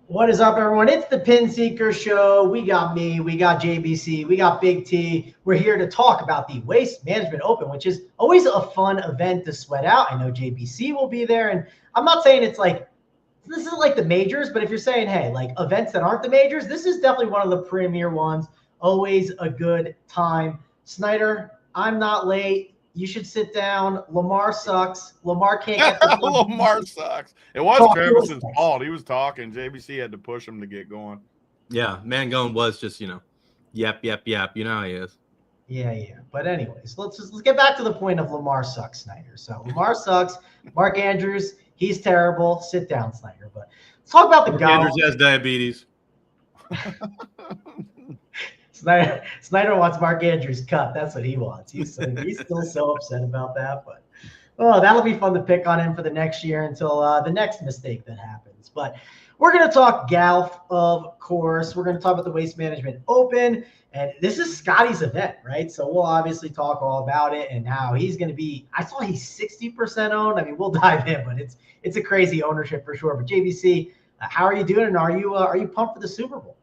What is up, everyone? It's the PinSeekers show. We got me, we got JBC, we got Big T. We're here to talk about the Waste Management Open, which is always a fun event to sweat out. I know JBC will be there, and I'm not saying it's like this isn't like the majors, but if you're saying, hey, like events that aren't the majors, this is definitely one of the premier ones. Always a good time. Snyder, I'm not late. You should sit down. Lamar sucks. Lamar can't get the Lamar sucks. It was Travis's fault. He was talking. JBC had to push him to get going. Yeah, Mangone was just, yep. You know how he is. Yeah. But anyways, let's get back to the point of Lamar sucks, Snyder. So Lamar sucks. Mark Andrews, he's terrible. Sit down, Snyder. But let's talk about the golf. Andrews has diabetes. Snyder wants Mark Andrews cut. That's what he wants. He's still so upset about that. But that'll be fun to pick on him for the next year until the next mistake that happens. But we're going to talk golf, of course. We're going to talk about the Waste Management Open. And this is Scotty's event, right? So we'll obviously talk all about it and how he's going to be. I saw he's 60% owned. I mean, we'll dive in, but it's a crazy ownership for sure. But JVC, how are you doing? And are you pumped for the Super Bowl?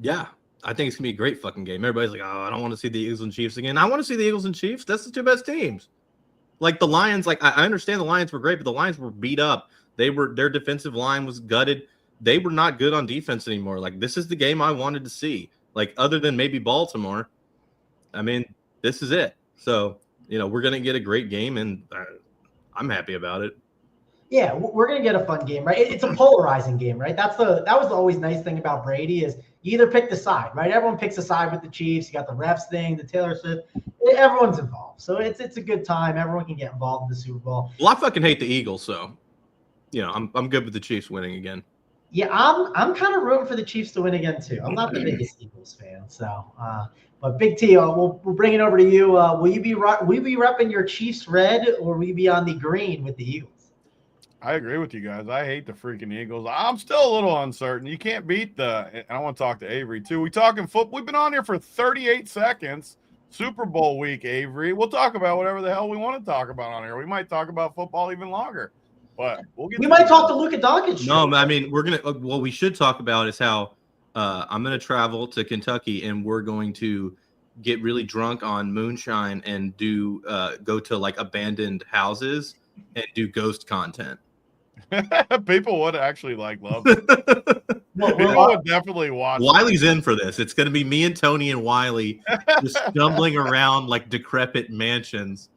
Yeah. I think it's going to be a great fucking game. Everybody's like, oh, I don't want to see the Eagles and Chiefs again. I want to see the Eagles and Chiefs. That's the two best teams. Like the Lions, I understand the Lions were great, but the Lions were beat up. Their defensive line was gutted. They were not good on defense anymore. Like, this is the game I wanted to see. Like, other than maybe Baltimore, I mean, this is it. So, we're going to get a great game, and I'm happy about it. Yeah, we're going to get a fun game, right? It's a polarizing game, right? That was the always nice thing about Brady is you either pick the side, right? Everyone picks a side with the Chiefs. You got the refs thing, the Taylor Swift. Everyone's involved. So it's a good time. Everyone can get involved in the Super Bowl. Well, I fucking hate the Eagles, so, I'm good with the Chiefs winning again. Yeah, I'm kind of rooting for the Chiefs to win again, too. I'm not the biggest Eagles fan. So, but Big T, we'll bring it over to you. Will you be repping your Chiefs red, or will you be on the green with the Eagles? I agree with you guys. I hate the freaking Eagles. I'm still a little uncertain. You can't beat and I want to talk to Avery too. We talking football. We've been on here for 38 seconds. Super Bowl week, Avery. We'll talk about whatever the hell we want to talk about on here. We might talk about football even longer, but we might talk to Luka Doncic. No, I mean, what we should talk about is how I'm going to travel to Kentucky and we're going to get really drunk on moonshine and go to like abandoned houses and do ghost content. People would actually love it. People would definitely watch. Wiley's in for this. It's going to be me and Tony and Wiley just stumbling around like decrepit mansions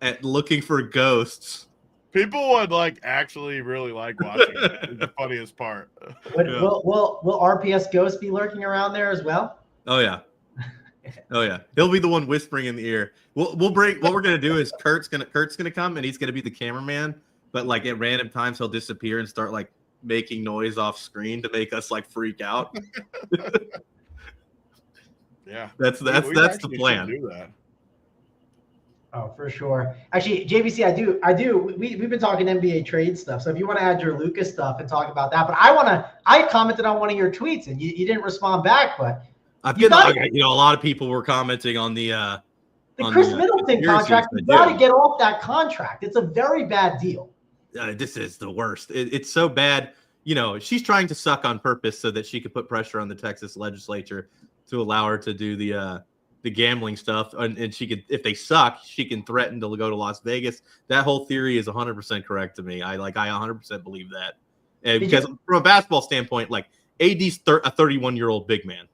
and looking for ghosts. People would actually really like watching it. It's the funniest part. Will RPS Ghost be lurking around there as well? Oh yeah. He'll be the one whispering in the ear. We'll bring. What we're gonna do is Kurt's gonna come and he's gonna be the cameraman. But at random times he'll disappear and start making noise off screen to make us freak out. Yeah, that's the plan. Do that. Oh, for sure. Actually, JVC, I do. We've been talking NBA trade stuff. So if you want to add your Lucas stuff and talk about that, but I commented on one of your tweets and you didn't respond back. But a lot of people were commenting on the Chris Middleton contract. You got to get off that contract. It's a very bad deal. This is the worst. It's so bad. She's trying to suck on purpose so that she could put pressure on the Texas legislature to allow her to do the gambling stuff. And she could, if they suck, she can threaten to go to Las Vegas. That whole theory is 100% correct to me. I 100% believe that. And because from a basketball standpoint, AD's a 31-year-old big man.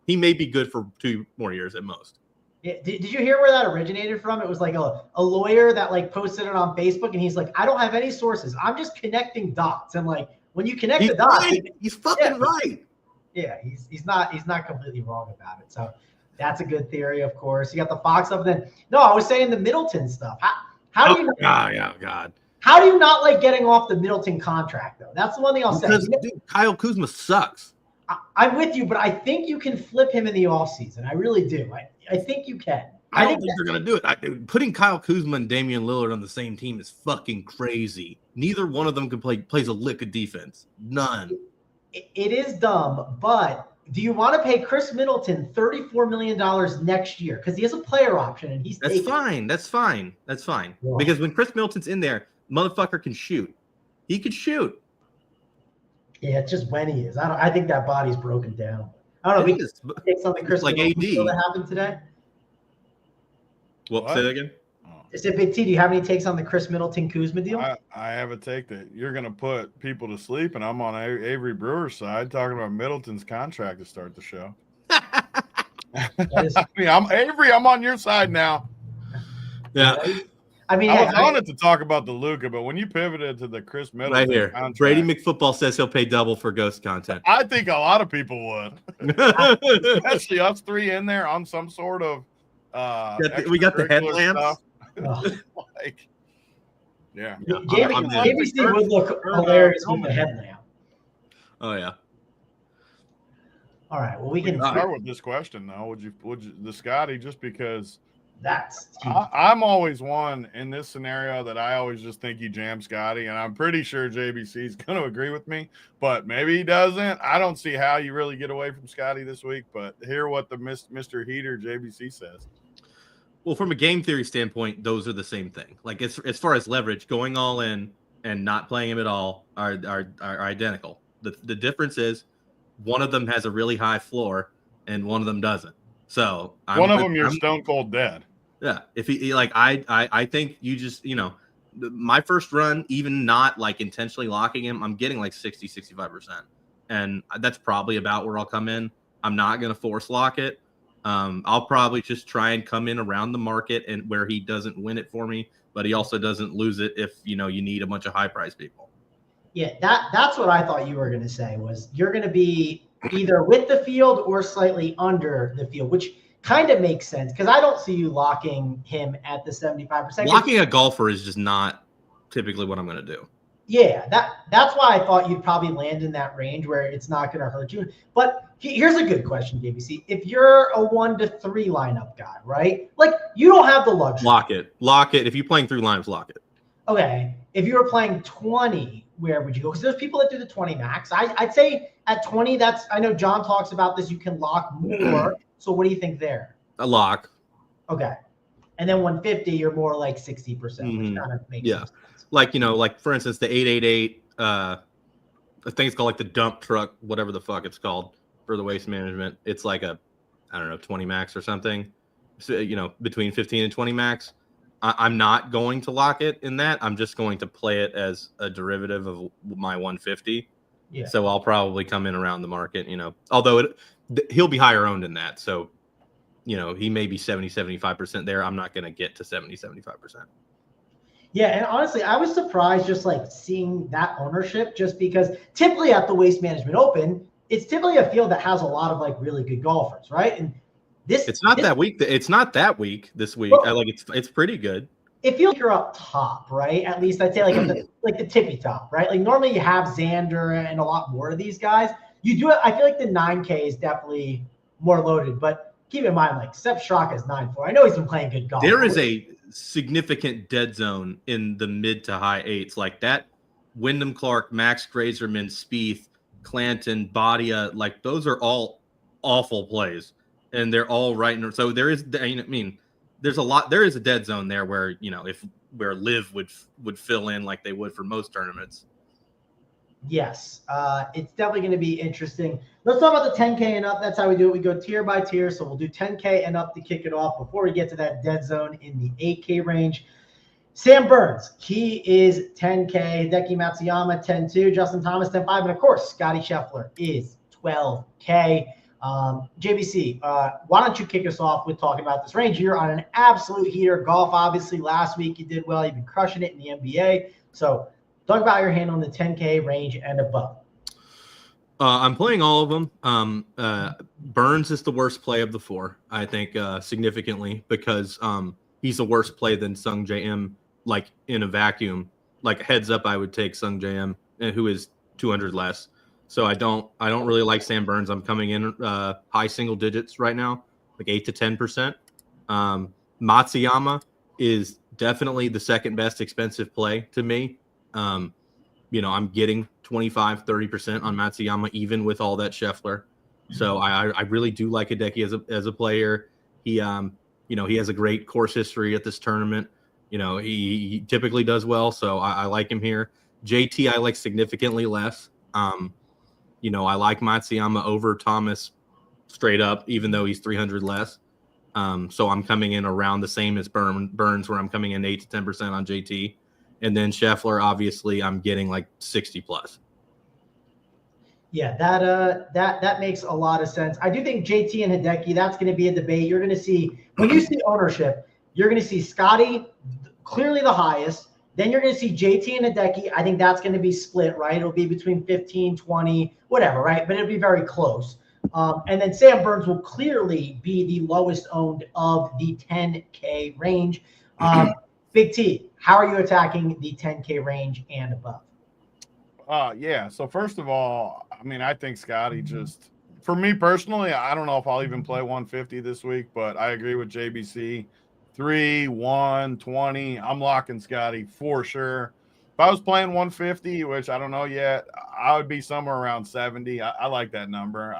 He may be good for 2 more years at most. Yeah. Did you hear where that originated from? It was a lawyer that posted it on Facebook, and he's like, I don't have any sources. I'm just connecting dots. And when you connect the dots, he's fucking right. Yeah, he's not completely wrong about it. So that's a good theory, of course. You got the Fox up. Then I was saying the Middleton stuff. How do you? God. How do you not like getting off the Middleton contract though? That's the one thing I'll say. Dude, Kyle Kuzma sucks. I'm with you, but I think you can flip him in the offseason. I really do. I think you can. I don't think they're going to do it. Putting Kyle Kuzma and Damian Lillard on the same team is fucking crazy. Neither one of them plays a lick of defense. None. It is dumb, but do you want to pay Chris Middleton $34 million next year? Because he has a player option, and That's fine. Yeah. Because when Chris Middleton's in there, motherfucker can shoot. He could shoot. Yeah, it's just when he is. I think that body's broken down. I don't know. It We is, but take something Chris like Middleton AD. deal that happened today. Well, What? say that again. Is it Big T? Do you have any takes on the Chris Middleton Kuzma deal? I have a take that you're going to put people to sleep, and I'm on Avery Brewer's side talking about Middleton's contract to start the show. I mean, I'm Avery. I'm on your side now. Yeah. I mean, I was on it to talk about the Luka, but when you pivoted to the Chris Middleton Right here. contract, Brady McFootball says he'll pay double for ghost content. I think a lot of people would, especially us three in there on some sort of we got the extracurricular headlamps. stuff. Like, yeah. JBC would look hilarious with the headlamp. Oh yeah. All right. Well, we can start with this question though. Would you the Scotty, just because that's I'm always one in this scenario that I always just think you jam Scotty, and I'm pretty sure JBC is going to agree with me, but maybe he doesn't. I don't see how you really get away from Scotty this week, but hear what the Mr. Heater JBC says. Well, from a game theory standpoint, those are the same thing. Like as far as leverage, going all in and not playing him at all are identical. The difference is one of them has a really high floor and one of them doesn't. So one of them you're stone cold dead. Yeah. If he like I think you just, my first run, even not like intentionally locking him, I'm getting like 60-65%. And that's probably about where I'll come in. I'm not going to force lock it. I'll probably just try and come in around the market and where he doesn't win it for me, but he also doesn't lose it if you need a bunch of high price people. Yeah, that's what I thought you were going to say, was you're going to be either with the field or slightly under the field, which kind of makes sense because I don't see you locking him at the 75%. Locking a golfer is just not typically what I'm going to do. Yeah, that's why I thought you'd probably land in that range where it's not going to hurt you. But here's a good question, JBC. If you're a 1 to 3 lineup guy, right? Like you don't have the luxury. Lock it. If you're playing 3 lineups, lock it. Okay. If you were playing 20, where would you go? Because there's people that do the 20 max. I'd say at 20, I know John talks about this. You can lock more. So what do you think there? A lock. Okay. And then 150, you're more like 60%, which kind of makes sense. Like, like for instance, the 888, I think it's called like the dump truck, whatever the fuck it's called for the waste management. It's like a, 20 max or something. So, between 15 and 20 max. I'm not going to lock it in that. I'm just going to play it as a derivative of my 150. Yeah. So I'll probably come in around the market, although he'll be higher owned in that. So, he may be 70-75% there. I'm not going to get to 70-75%. Yeah, and honestly, I was surprised just like seeing that ownership, just because typically at the Waste Management Open, it's typically a field that has a lot of like really good golfers, right? And it's not that week. It's not that week this week. Well, it's pretty good. It feels like you're up top, right? At least I'd say like the tippy top, right? Like normally you have Xander and a lot more of these guys. You do it. I feel like the 9K is definitely more loaded, but keep in mind, like Sepp Straka is 9-4. I know he's been playing good golf. There is a significant dead zone in the mid to high 8s, like that. Wyndham Clark, Max Grazerman, Spieth, Clanton, Badia, like those are all awful plays, and they're all right. So there is, there's a lot. There is a dead zone there where where Liv would fill in like they would for most tournaments. Yes, it's definitely going to be interesting. Let's talk about the 10K and up. That's how we do it. We go tier by tier. So we'll do 10K and up to kick it off before we get to that dead zone in the 8K range. Sam Burns, he is 10K. Hideki Matsuyama, 10-2. Justin Thomas, 10-5. And of course, Scotty Scheffler is 12K. JBC, why don't you kick us off with talking about this range? You're on an absolute heater. Golf, obviously, last week you did well. You've been crushing it in the NBA. So talk about your handle in the 10K range and above. I'm playing all of them. Burns is the worst play of the 4, I think, significantly, because he's the worst play than Sung J.M. like in a vacuum. Like heads up, I would take Sung J.M. who is 200 less. So I don't really like Sam Burns. I'm coming in high single digits right now, like 8 to 10%. Matsuyama is definitely the second best expensive play to me. I'm getting 25-30% on Matsuyama, even with all that Scheffler. So I really do like Hideki as a player. He he has a great course history at this tournament. He typically does well, so I like him here. JT I like significantly less. I like Matsuyama over Thomas straight up, even though he's 300 less. So I'm coming in around the same as Burns, where I'm coming in 8 to 10% on JT. And then Scheffler, obviously, I'm getting like 60 plus. Yeah, that makes a lot of sense. I do think JT and Hideki, that's going to be a debate. You're going to see, when you see ownership, you're going to see Scotty clearly the highest. Then you're going to see JT and Hideki. I think that's going to be split, right? It'll be between 15, 20, whatever, right? But it'll be very close. And then Sam Burns will clearly be the lowest owned of the 10K range. Big T, how are you attacking the 10K range and above? Yeah. So first of all, I mean, I think Scotty just, for me personally, I don't know if I'll even play 150 this week, but I agree with JBC. 3, 1, 20. I'm locking Scotty for sure. If I was playing 150, which I don't know yet, I would be somewhere around 70. I like that number.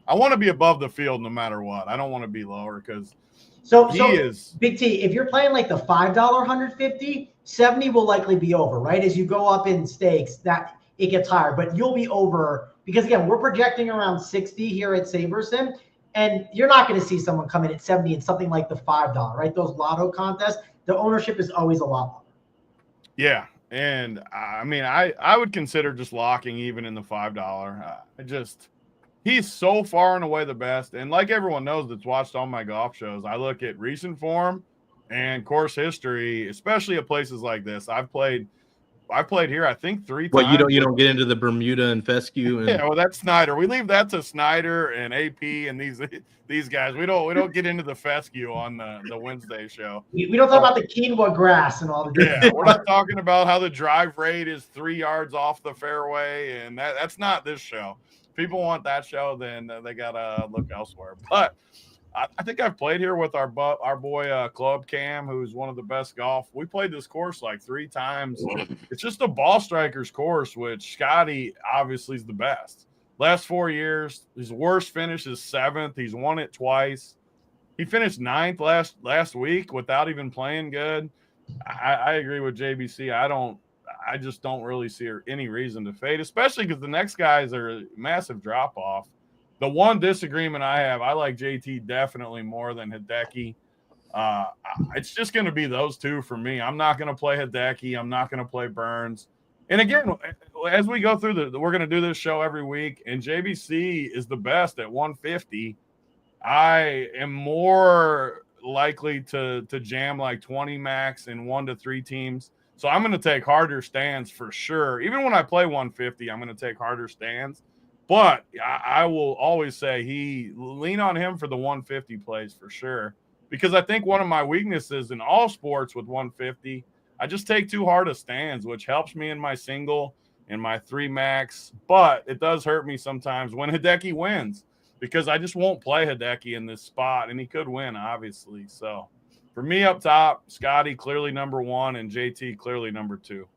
I want to be above the field no matter what. I don't want to be lower because he is. Big T, if you're playing like the $5 150, 70 will likely be over, right? As you go up in stakes, that it gets higher, but you'll be over because, again, we're projecting around 60 here at SaberSim, and you're not going to see someone come in at 70 in something like the $5, right? Those lotto contests, the ownership is always a lot lower. Yeah. And I mean, I would consider just locking even in the $5. He's so far and away the best. And like everyone knows that's watched all my golf shows, I look at recent form and course history, especially at places like this. I've played here, I think 3 times. Well, you don't get into the Bermuda and Fescue. And... Yeah, well, that's Snyder. We leave that to Snyder and AP and these guys. We don't get into the fescue on the Wednesday show. We don't talk about the quinoa grass and all the. Yeah, we're not talking about how the drive rate is 3 yards off the fairway, and that's not this show. If people want that show, then they gotta look elsewhere. But I think I've played here with our boy Club Cam, who's one of the best golf. We played this course like 3 times. It's just a ball striker's course, which Scotty obviously is the best. Last 4 years, his worst finish is 7th. He's won it twice. He finished 9th last week without even playing good. I agree with JBC. I just don't really see any reason to fade, especially because the next guys are a massive drop off. The one disagreement I have, I like JT definitely more than Hideki. It's just going to be those two for me. I'm not going to play Hideki. I'm not going to play Burns. And again, as we go through we're going to do this show every week, and JBC is the best at 150. I am more likely to jam like 20 max in 1 to 3 teams. So I'm going to take harder stands for sure. Even when I play 150, I'm going to take harder stands. But I will always say lean on him for the 150 plays for sure. Because I think one of my weaknesses in all sports with 150, I just take too hard of stands, which helps me in my single and my 3 max. But it does hurt me sometimes when Hideki wins, because I just won't play Hideki in this spot, and he could win, obviously. So for me up top, Scotty clearly number 1 and JT clearly number 2.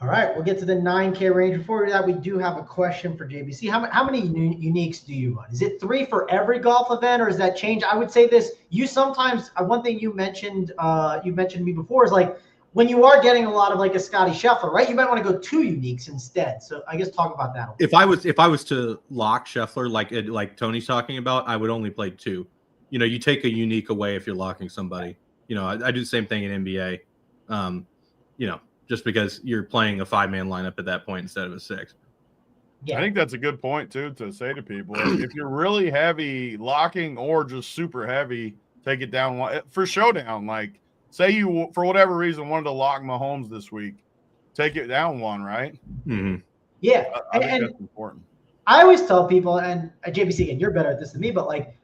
All right, we'll get to the 9K range. Before we do that, we do have a question for JBC. How many uniques do you run? Is it 3 for every golf event, or does that change? I would say this. You sometimes, one thing you mentioned to me before is like when you are getting a lot of like a Scotty Scheffler, right? You might want to go 2 uniques instead. So I guess talk about that. If I was to lock Scheffler like Tony's talking about, I would only play 2. You take a unique away if you're locking somebody. I do the same thing in NBA. Just because you're playing a 5-man lineup at that point instead of a 6. Yeah. I think that's a good point, too, to say to people. If you're really heavy locking or just super heavy, take it down for showdown. Like, say you, for whatever reason, wanted to lock Mahomes this week, take it down 1, right? Mm-hmm. Yeah. I think that's important. I always tell people, and JBC, again, you're better at this than me, but like,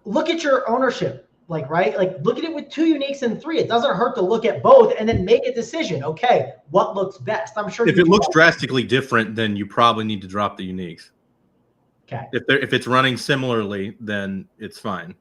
look at your ownership. Like, right? Like, look at it with 2 uniques and 3. It doesn't hurt to look at both and then make a decision. Okay, what looks best? I'm sure if it looks drastically different, then you probably need to drop the uniques. Okay. If it's running similarly, then it's fine.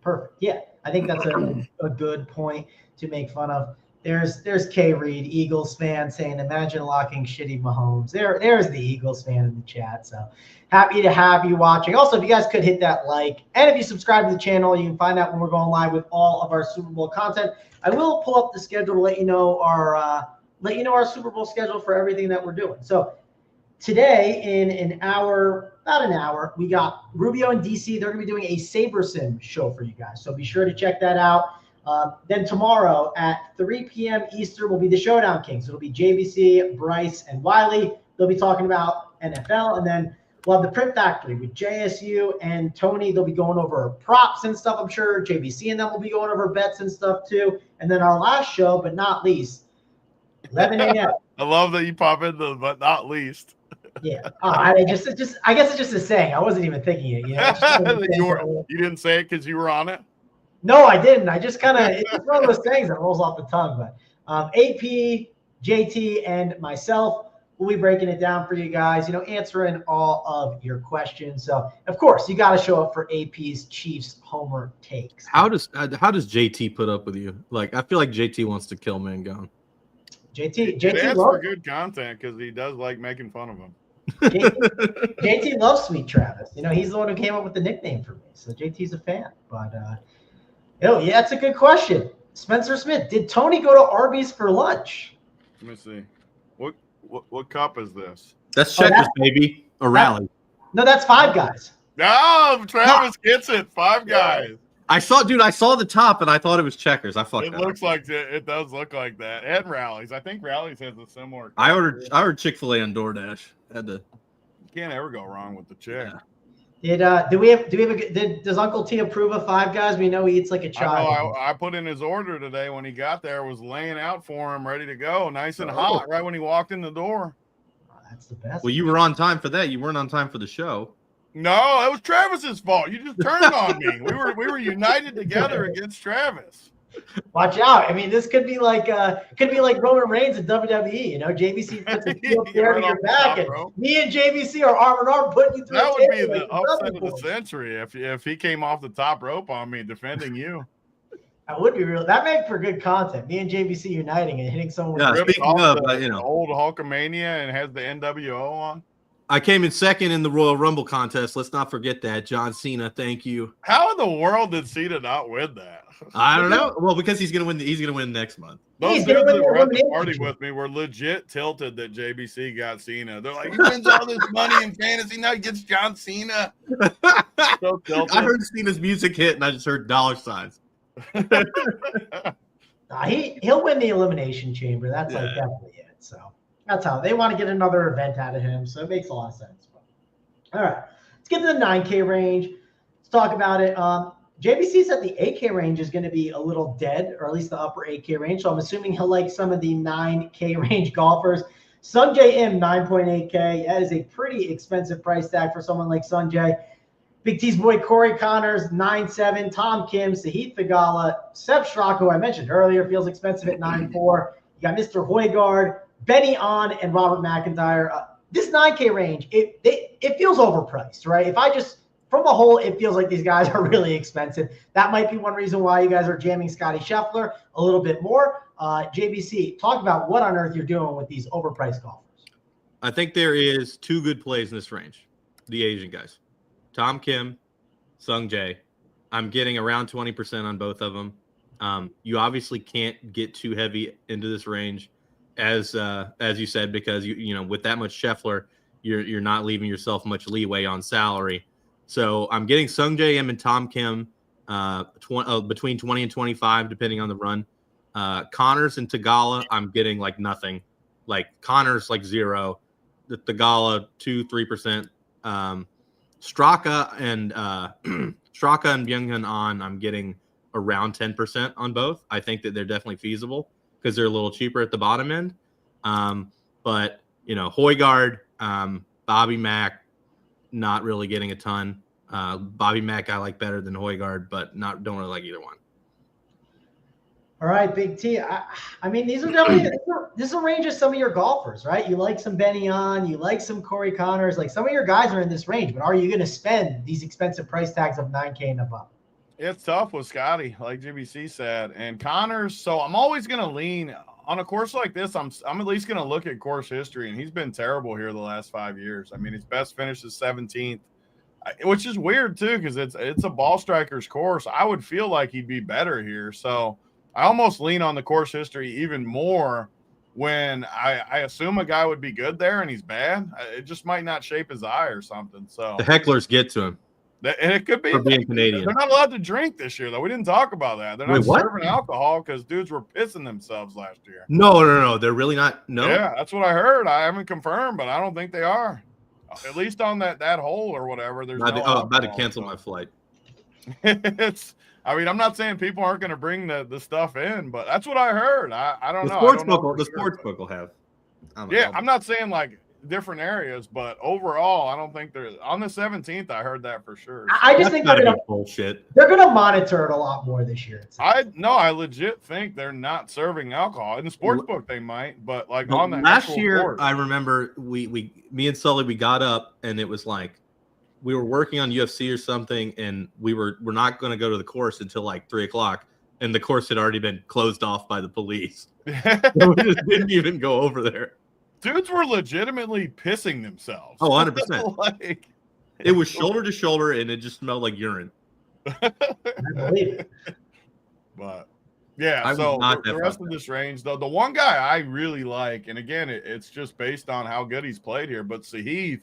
Perfect. Yeah, I think that's a good point to make fun of. There's K Reed, Eagles fan, saying, imagine locking shitty Mahomes. There's the Eagles fan in the chat. So happy to have you watching. Also, if you guys could hit that like, and if you subscribe to the channel, you can find out when we're going live with all of our Super Bowl content. I will pull up the schedule to let you know our Super Bowl schedule for everything that we're doing. So today in an hour, about an hour, we got Rubio and DC. They're going to be doing a Saber Sim show for you guys. So be sure to check that out. Then tomorrow at 3 p.m. Eastern will be the Showdown Kings. It'll be JVC, Bryce, and Wiley. They'll be talking about NFL. And then we'll have the Print Factory with JSU and Tony. They'll be going over props and stuff, I'm sure. JVC and them will be going over bets and stuff too. And then our last show, but not least, 11 a.m. I love that you pop into but not least. Yeah. I guess it's just a saying. I wasn't even thinking it. You didn't say it because you were on it? No, I didn't. I just it's one of those things that rolls off the tongue. But AP, JT, and myself will be breaking it down for you guys, answering all of your questions. So, of course, you got to show up for AP's Chiefs Homer takes. How does JT put up with you? Like, I feel like JT wants to kill Mangone. JT loves for good content because he does like making fun of him. JT loves Sweet Travis. He's the one who came up with the nickname for me. So JT's a fan. But yeah, it's a good question. Spencer Smith, did Tony go to Arby's for lunch? Let me see. What cup is this? That's Checkers, baby. A rally. No, that's Five Guys. No, Travis gets it. Five Guys. I saw the top and I thought it was Checkers. I fucked it up. It does look like that. And Rallies. I think Rallies has a similar. I ordered Chick-fil-A on DoorDash. You can't ever go wrong with the chick. Yeah. Does Uncle T approve of Five Guys? We know he eats like a child. I put in his order today when he got there, was laying out for him, ready to go, nice and hot, right when he walked in the door. Oh, that's the best. Well, you were on time for that. You weren't on time for the show. No, it was Travis's fault. You just turned on me. We were united together against Travis. Watch out. I mean, this could be like Roman Reigns in WWE. JVC puts a heel there to your back, and me and JVC are arm in arm putting you through. That would be the upset of the century if he came off the top rope on me defending you. That would be real. That made for good content. Me and JVC uniting and hitting someone. Yeah, speaking of, old Hulkamania and has the NWO on. I came in second in the Royal Rumble contest. Let's not forget that. John Cena, thank you. How in the world did Cena not win that? I don't know. Well, because he's gonna win. He's gonna win next month. Those dudes that were at the party with me were legit tilted that JBC got Cena. They're like, he wins all this money in fantasy, now he gets John Cena. So tilted. I heard Cena's music hit, and I just heard dollar signs. He'll win the Elimination Chamber. That's like definitely it. So that's how they want to get another event out of him. So it makes a lot of sense. All right, let's get to the 9K range. Let's talk about it. JBC said the 8K range is going to be a little dead, or at least the upper 8K range. So I'm assuming he'll like some of the 9K range golfers. Sungjae Im, 9.8K. That is a pretty expensive price tag for someone like Sungjae. Big T's boy Corey Connors, 9.7. Tom Kim, Sahith Theegala, Seb Straka, who I mentioned earlier, feels expensive at 9.4. You got Mr. Højgaard, Benny On, and Robert McIntyre. This 9K range, it feels overpriced, right? From a whole, it feels like these guys are really expensive. That might be one reason why you guys are jamming Scotty Scheffler a little bit more. JBC, talk about what on earth you're doing with these overpriced golfers. I think there is two good plays in this range. The Asian guys, Tom Kim, Sungjae. I'm getting around 20% on both of them. You obviously can't get too heavy into this range, as you said, because you with that much Scheffler, you're not leaving yourself much leeway on salary. So I'm getting Sungjae Im and Tom Kim between 20 and 25, depending on the run. Connors and Theegala, I'm getting like nothing. Like Connors, like 0. The Theegala, 2-3%. Straka and Byung-Hun An, I'm getting around 10% on both. I think that they're definitely feasible because they're a little cheaper at the bottom end. But Højgaard, Bobby Mack, not really getting a ton. Bobby Mack I like better than Højgaard, but don't really like either one. All right, Big T. I mean, these are definitely this is a range of some of your golfers, right? You like some Benny On, you like some Corey Connors, like some of your guys are in this range, but are you going to spend these expensive price tags of 9K and above? It's tough with Scotty, like GBC said, and Connors. So I'm always going to lean on a course like this. I'm at least going to look at course history, and he's been terrible here the last 5 years. I mean, his best finish is 17th, which is weird too because it's a ball striker's course. I would feel like he'd be better here, so I almost lean on the course history even more when I assume a guy would be good there and he's bad. It just might not shape his eye or something. So the hecklers get to him. And it could be for being Canadian. They're not allowed to drink this year, though. We didn't talk about that. They're not Wait, what? serving alcohol because dudes were pissing themselves last year. No. They're really not. No. Yeah, that's what I heard. I haven't confirmed, but I don't think they are. At least on that hole or whatever. There's about to cancel my flight. I mean, I'm not saying people aren't going to bring the stuff in, but that's what I heard. I don't know. The sportsbook will have. Yeah, I'm not saying like different areas, but overall, I don't think there's on the 17th. I heard that for sure. I just think they're bullshit. They're gonna monitor it a lot more this year. I legit think they're not serving alcohol in the sportsbook. They might, but like on the last year, court. I remember me and Sully, we got up and it was like we were working on UFC or something, and we're not going to go to the course until like 3:00, and the course had already been closed off by the police. So we just didn't even go over there. Dudes were legitimately pissing themselves. Oh, 100%. Like, it was shoulder to shoulder, and it just smelled like urine. I believe it. But yeah, I so was not the rest of this range, though, the one guy I really like, and again, it's just based on how good he's played here, but Sahith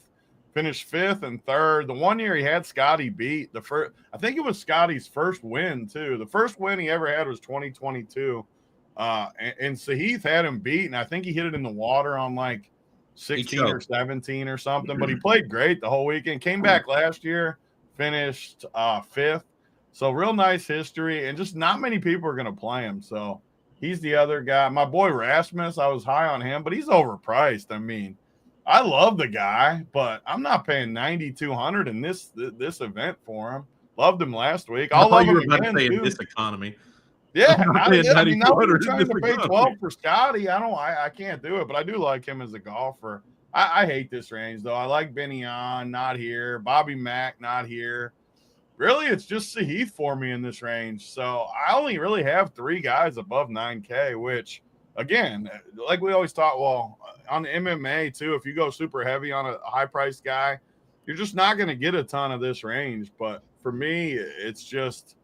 finished 5th and 3rd. The one year he had Scotty beat I think it was Scotty's first win too. The first win he ever had was 2022. And Sahith had him beat, and I think he hit it in the water on like 16 or 17 or something, but he played great the whole weekend. Came back last year, finished 5th. So real nice history, and just not many people are going to play him. So he's the other guy. My boy Rasmus, I was high on him, but he's overpriced. I mean, I love the guy, but I'm not paying $9,200 in this event for him. Loved him last week. I'll love him again too. In this economy. Yeah, now we're trying to pay 12 for Scotty. I can't do it, but I do like him as a golfer. I hate this range though. I like Benny On, not here. Bobby Mack, not here. Really, it's just Sahith for me in this range. So I only really have 3 guys above 9K, which again, like we always talk, well, on the MMA too, if you go super heavy on a high-priced guy, you're just not going to get a ton of this range. But for me, it's just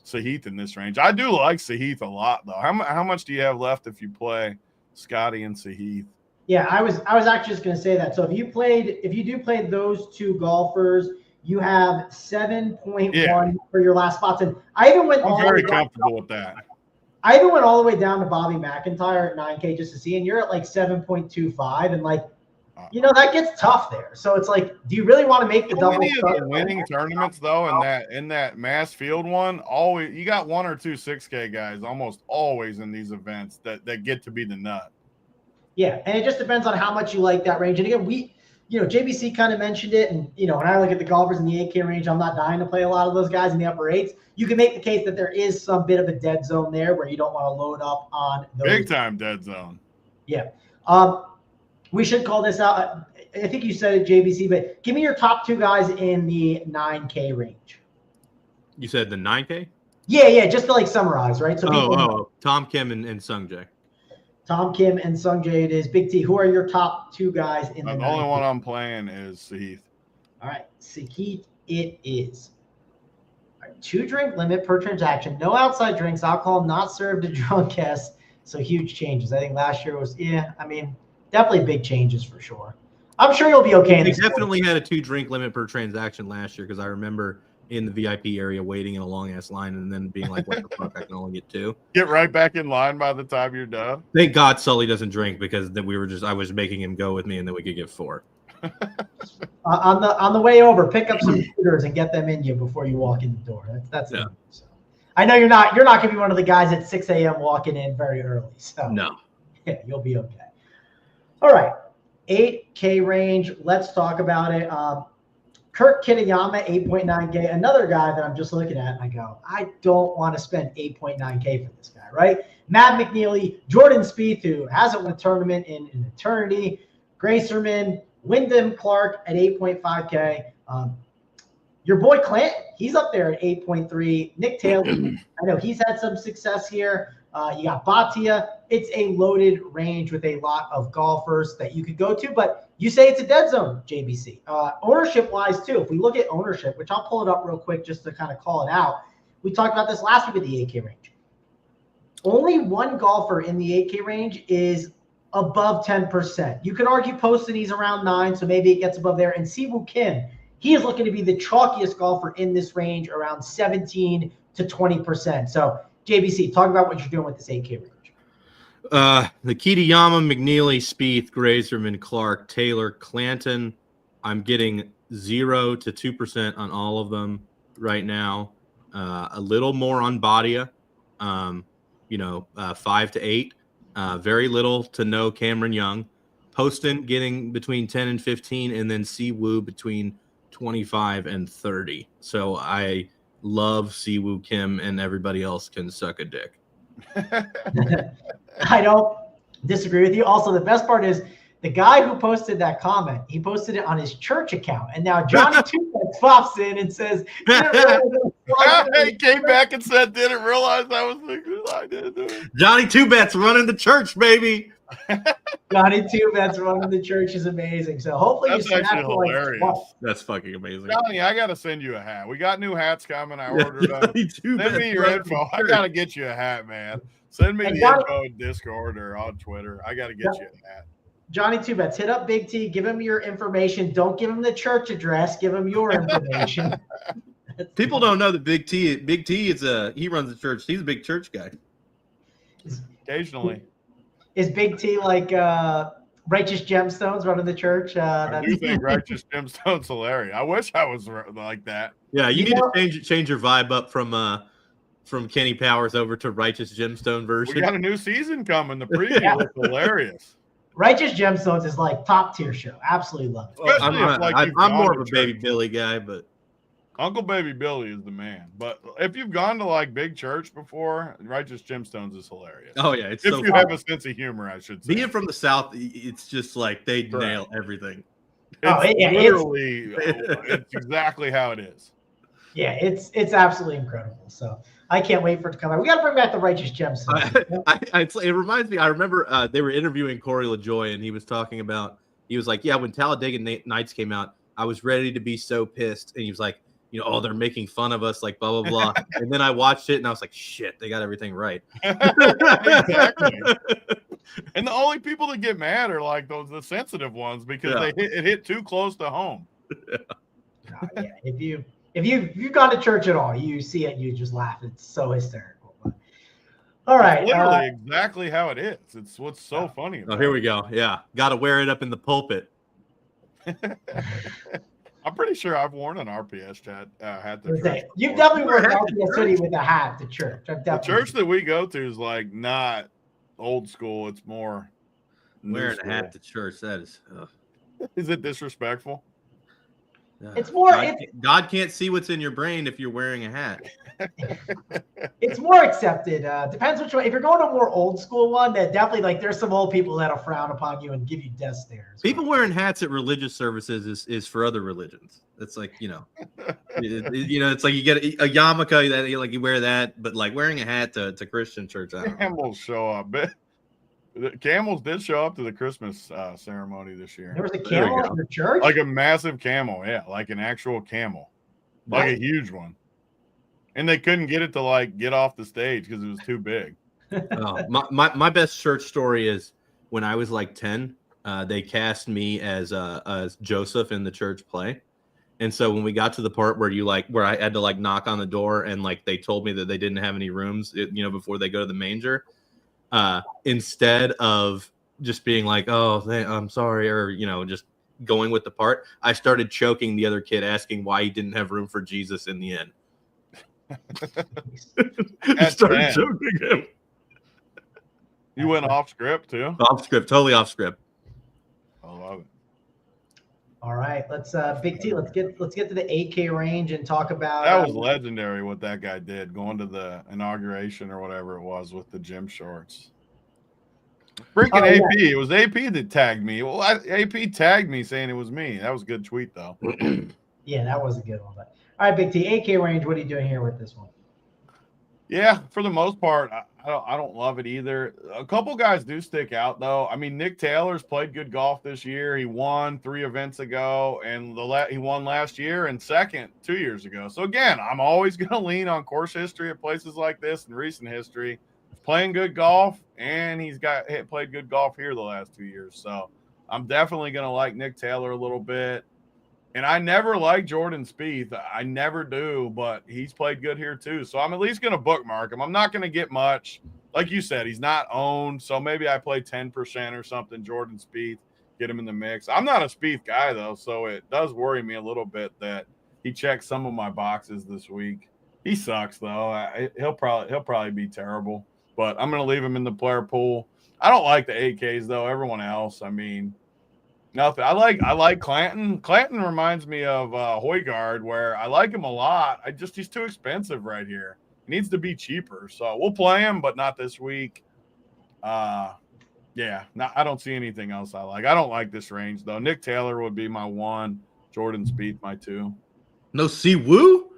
Sahith in this range. I do like Sahith a lot, though. How much do you have left if you play Scotty and Sahith? Yeah, I was actually just going to say that. So if you do play those 2 golfers, you have 7.1 for your last spots. And I even went. I'm very comfortable with that. I even went all the way down to Bobby McIntyre at 9K just to see, and you're at like 7.25, and like, that gets tough there. So it's like, do you really want to make the double? Many of the winning tournaments though, in that mass field one, always you got 1 or 2 6K guys almost always in these events that get to be the nut. Yeah, and it just depends on how much you like that range. And again, JBC kind of mentioned it, and when I look at the golfers in the 8K range, I'm not dying to play a lot of those guys in the upper 8s. You can make the case that there is some bit of a dead zone there where you don't want to load up on those. Big time dead zone. Yeah. We should call this out. I think you said it, JBC, but give me your top 2 guys in the 9K range. You said the 9K? Yeah, just to like summarize, right? So Tom Kim and Sung Jae. Tom Kim and Sung Jae it is. Big T, who are your top 2 guys in the 9K? The only one I'm playing is Sahith. All right, Sahith it is. All right, 2 drink limit per transaction. No outside drinks. Alcohol not served to drunk guests. So huge changes. I think last year was, definitely big changes for sure. I'm sure you'll be okay. They definitely had a 2 drink limit per transaction last year, because I remember in the VIP area waiting in a long ass line and then being like, what the fuck, I can only get 2. Get right back in line by the time you're done. Thank God Sully doesn't drink, because I was making him go with me and then we could get 4. On the way over, pick up some shooters and get them in you before you walk in the door. That's it. So, I know you're not going to be one of the guys at 6 a.m. walking in very early. So no. Yeah, you'll be okay. All right, 8K range. Let's talk about it. Kurt Kitayama, 8.9K. Another guy that I'm just looking at, and I go, I don't want to spend 8.9K for this guy, right? Matt McNeely, Jordan Spieth, who hasn't won a tournament in an eternity. Gracerman, Wyndham Clark at 8.5K. Your boy Clanton, he's up there at 8.3. Nick Taylor, I know he's had some success here. You got Bhatia. It's a loaded range with a lot of golfers that you could go to, but you say it's a dead zone, JBC. Ownership-wise, too, if we look at ownership, which I'll pull it up real quick just to kind of call it out. We talked about this last week with the 8K range. Only 1 golfer in the 8K range is above 10%. You could argue Poston, he's around 9, so maybe it gets above there. And Siwoo Kim, he is looking to be the chalkiest golfer in this range, around 17 to 20%. So, JBC, talk about what you're doing with this 8K range. The Kitayama, McNeely, Spieth, Grazerman, Clark, Taylor, Clanton. I'm getting 0 to 2% on all of them right now. A little more on Badia, 5 to 8. Very little to no Cameron Young. Poston getting between 10 and 15, and then Siwoo between 25 and 30. So I love Siwoo Kim, and everybody else can suck a dick. I don't disagree with you. Also, the best part is the guy who posted that comment, he posted it on his church account. And now Johnny Two pops in and says, he came back and said, didn't realize I was thinking I did do it. Johnny Two Bets running the church, baby. Johnny Two Bets running the church is amazing. So hopefully that's actually hilarious. That's fucking amazing. Johnny, I got to send you a hat. We got new hats coming. I ordered them. Send me your info. I got to get you a hat, man. Send me the info in Discord or on Twitter. I got to get you a hat. Johnny Two Bets, hit up Big T. Give him your information. Don't give him the church address. Give him your information. People don't know that Big T is he runs the church. He's a big church guy. Occasionally. Is Big T like Righteous Gemstones running the church? I do think Righteous Gemstones hilarious. I wish I was like that. Yeah, you need to change your vibe up from Kenny Powers over to Righteous Gemstone version. We got a new season coming. The preview is hilarious. Righteous Gemstones is like top tier show. Absolutely love it. I'm more of a Baby Billy guy, but Uncle Baby Billy is the man. But if you've gone to like big church before, Righteous Gemstones is hilarious. Oh yeah, if you have a sense of humor, I should say. Being from the South, it's just like they nail everything. It's exactly how it is. Yeah, it's absolutely incredible. So I can't wait for it to come out. We got to bring back the Righteous Gemstones. It reminds me. I remember they were interviewing Corey LaJoy, and he was talking about. He was like, "Yeah, when Talladega Nights came out, I was ready to be so pissed," and he was like, "Oh, they're making fun of us, like blah blah blah." And then I watched it, and I was like, "Shit, they got everything right." Exactly. And the only people that get mad are like the sensitive ones because it hit too close to home. Yeah. If you've gone to church at all, you see it, you just laugh. It's so hysterical. But, all right, it's literally exactly how it is. It's what's so funny about here we go. Yeah, got to wear it up in the pulpit. I'm pretty sure I've worn an RPS hat to church. You've definitely worn an RPS hoodie with a hat to church. The church that we go to is like not old school. It's more wearing a hat to church. That is. Is it disrespectful? It's more. God can't see what's in your brain if you're wearing a hat. It's more accepted. Depends which way. If you're going to a more old school one, that definitely like there's some old people that'll frown upon you and give you death stares. People wearing hats at religious services is for other religions. It's like it's like you get a yarmulke that you wear that, but like wearing a hat to Christian church. I don't know. Camels show up. The camels did show up to the Christmas ceremony this year. There was a camel in the church? Like a massive camel, yeah, like an actual camel. Like a huge one. And they couldn't get it to like get off the stage because it was too big. My best church story is when I was like 10, they cast me as Joseph in the church play. And so when we got to the part where where I had to like knock on the door and like they told me that they didn't have any rooms, before they go to the manger, instead of just being like, "Oh, I'm sorry," or just going with the part, I started choking the other kid, asking why he didn't have room for Jesus in the end. Started choking him. You went off script too? Off script, totally off script. I love it. All right, let's Big T. Let's get to the 8K range and talk about. That was legendary what that guy did going to the inauguration or whatever it was with the gym shorts. Freaking AP! Yeah. It was AP that tagged me. Well, AP tagged me saying it was me. That was a good tweet though. Yeah, that was a good one. But all right, Big T, 8K range. What are you doing here with this one? Yeah, for the most part, I don't love it either. A couple guys do stick out, though. I mean, Nick Taylor's played good golf this year. He won 3 events ago, and he won last year and second 2 years ago. So, again, I'm always going to lean on course history at places like this and recent history. playing good golf, and he's played good golf here the last 2 years. So I'm definitely going to like Nick Taylor a little bit. And I never like Jordan Spieth. I never do, but he's played good here too. So I'm at least going to bookmark him. I'm not going to get much. Like you said, he's not owned. So maybe I play 10% or something, Jordan Spieth, get him in the mix. I'm not a Spieth guy, though, so it does worry me a little bit that he checks some of my boxes this week. He sucks, though. He'll probably be terrible. But I'm going to leave him in the player pool. I don't like the AKs, though. Everyone else, I mean – nothing. I like Clanton. Clanton reminds me of Højgaard, where I like him a lot. He's too expensive right here. He needs to be cheaper. So we'll play him, but not this week. I don't see anything else I like. I don't like this range though. Nick Taylor would be my 1. Jordan Spieth my 2. No Siwoo?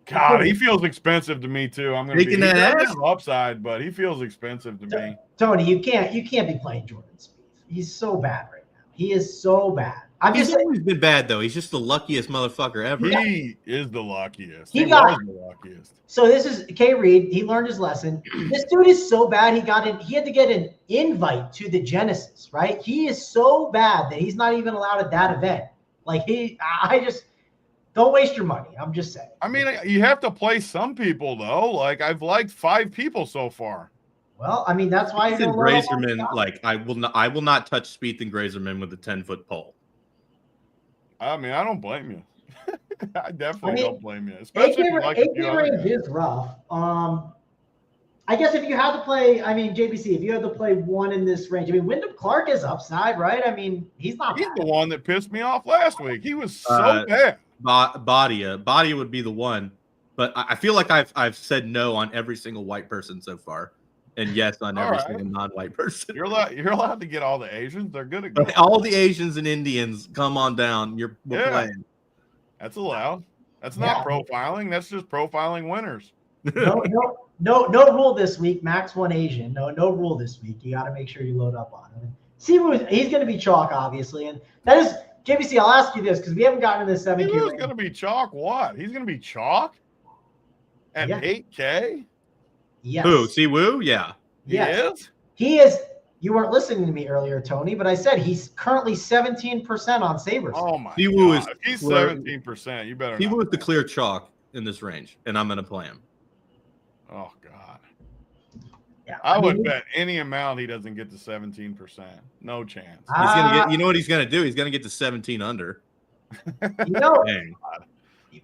God, he feels expensive to me too. I'm gonna Taking that ass? upside, but he feels expensive to me. Tony, you can't be playing Jordan Spieth. He's so bad right now. He is so bad. He's always been bad, though. He's just the luckiest motherfucker ever. He is the luckiest. He was the luckiest. So this is K. Reed. He learned his lesson. This dude is so bad. He had to get an invite to the Genesis, right? He is so bad that he's not even allowed at that event. I just don't waste your money. I'm just saying. I mean, you have to play some people though. Like I've liked 5 people so far. Well, I mean, that's why Spieth and Grazerman, I will not touch Spieth and Grazerman with a 10-foot pole. I mean, I don't blame you. I definitely don't blame you. Especially if you like AK range is rough. I guess if you had to play, JBC, if you had to play one in this range, Wyndham Clark is upside, right? I mean, he's not bad. The one that pissed me off last week. He was so bad. Badia would be the one, but I feel like I've said no on every single white person so far. And yes, on every single non-white person. You're allowed to get all the Asians. They're good at golf. All the Asians and Indians, come on down. We're playing. That's allowed. That's not profiling. That's just profiling winners. No rule this week. Max 1 Asian. No rule this week. You got to make sure you load up on him. He's going to be chalk, obviously, and that is JBC. I'll ask you this because we haven't gotten to the 7K. He's going to be chalk. What? He's going to be chalk at 8K. Yes. Who? Siwoo? Yeah. Yes. He is. You weren't listening to me earlier, Tony, but I said he's currently 17% on Sabres. Oh my Siwoo God. If he's 17%, you better. Siwoo is the clear chalk in this range, and I'm going to play him. Oh God. Yeah. I would bet any amount he doesn't get to 17%. No chance. He's going to get. You know what he's going to do? He's going to get to 17 under. Dang.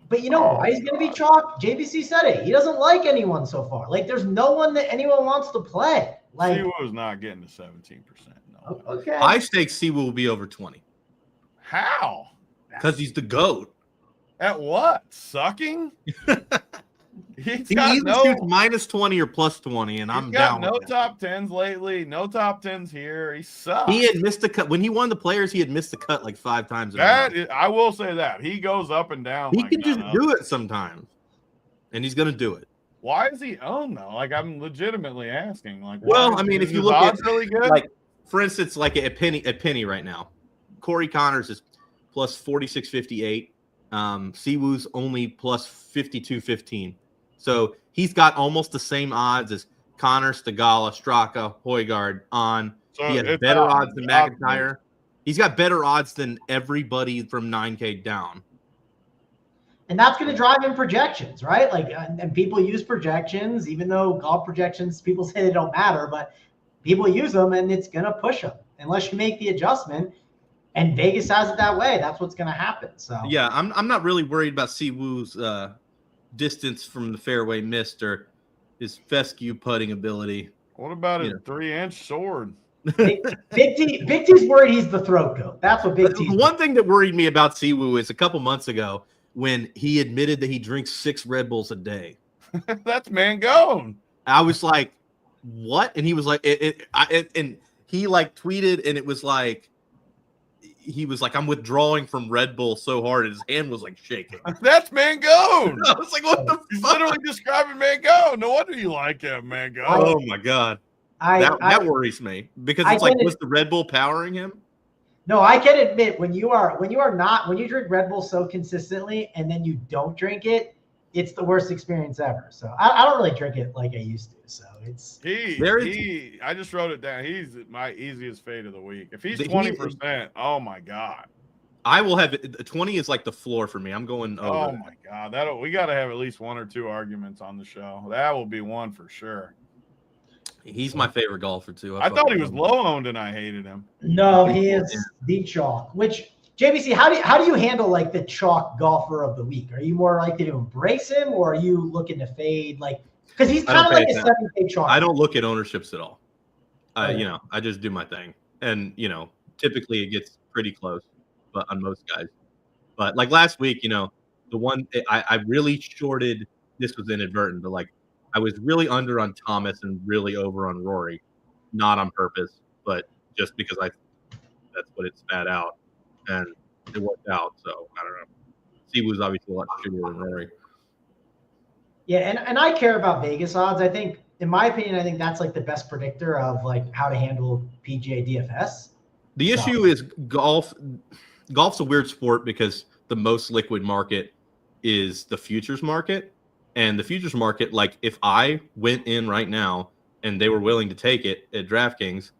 But you know why he's going to be chalk? JBC said it. He doesn't like anyone so far. There's no one that anyone wants to play. Siwoo's not getting to 17%. No. Okay. I stake Siwoo will be over 20. How? Because he's the GOAT. At what? Sucking? He either shoots minus 20 or plus 20, and I'm down. No top 10s lately. No top 10s here. He sucks. He had missed the cut when he won the Players. He had missed the cut like 5 times. I will say that he goes up and down. He can just do it sometimes, and he's going to do it. Why is he owned though? I'm legitimately asking. If you look at really good, for instance, a penny right now, Corey Connors is plus 46.58. Siwoo's only plus 52.15. So he's got almost the same odds as Connor, Stigala, Straka, Højgaard on. So he has better odds than McIntyre. He's got better odds than everybody from 9K down. And that's going to drive in projections, right? And people use projections, even though golf projections, people say they don't matter, but people use them and it's going to push them unless you make the adjustment. And Vegas has it that way. That's what's going to happen. So yeah, I'm not really worried about Siwoo's distance from the fairway missed or his fescue putting ability. What about his 3-inch sword? Big T's worried he's the throat goat. That's what Big T's. One thing that worried me about Siwoo is a couple months ago when he admitted that he drinks 6 Red Bulls a day. That's Mangone. I was like, what? And he was like, and he tweeted, and it was like, he was like, I'm withdrawing from Red Bull so hard, and his hand was shaking. That's Mangone. I was like, what the fuck? He's literally describing Mangone. No wonder you like him, Mangone. Oh my God. That worries me because it's was the Red Bull powering him? No, I can admit when you drink Red Bull so consistently and then you don't drink it, it's the worst experience ever. So I don't really drink it like I used to. So it's I just wrote it down. He's my easiest fade of the week. If he's 20%, oh my God. I will have 20 is like the floor for me. I'm going over. Oh my God. We got to have at least 1 or 2 arguments on the show. That will be one for sure. He's my favorite golfer too. I thought he was low owned and I hated him. No, he is the chalk. Which JBC, how do you handle like the chalk golfer of the week? Are you more likely to embrace him, or are you looking to fade? Like, because he's kind of like a 7K chalk. I don't look at ownerships at all. I just do my thing, and typically it gets pretty close, but on most guys. But like last week, the one I really shorted. This was inadvertent, but like I was really under on Thomas and really over on Rory, not on purpose, but just because that's what it spat out. And it worked out, so I don't know. Siwoo's obviously a lot shittier than Rory. Yeah, and I care about Vegas odds. I think, in my opinion, I think that's like the best predictor of like how to handle PGA DFS. The issue is golf. Golf's a weird sport because the most liquid market is the futures market, and the futures market. Like if I went in right now and they were willing to take it at DraftKings,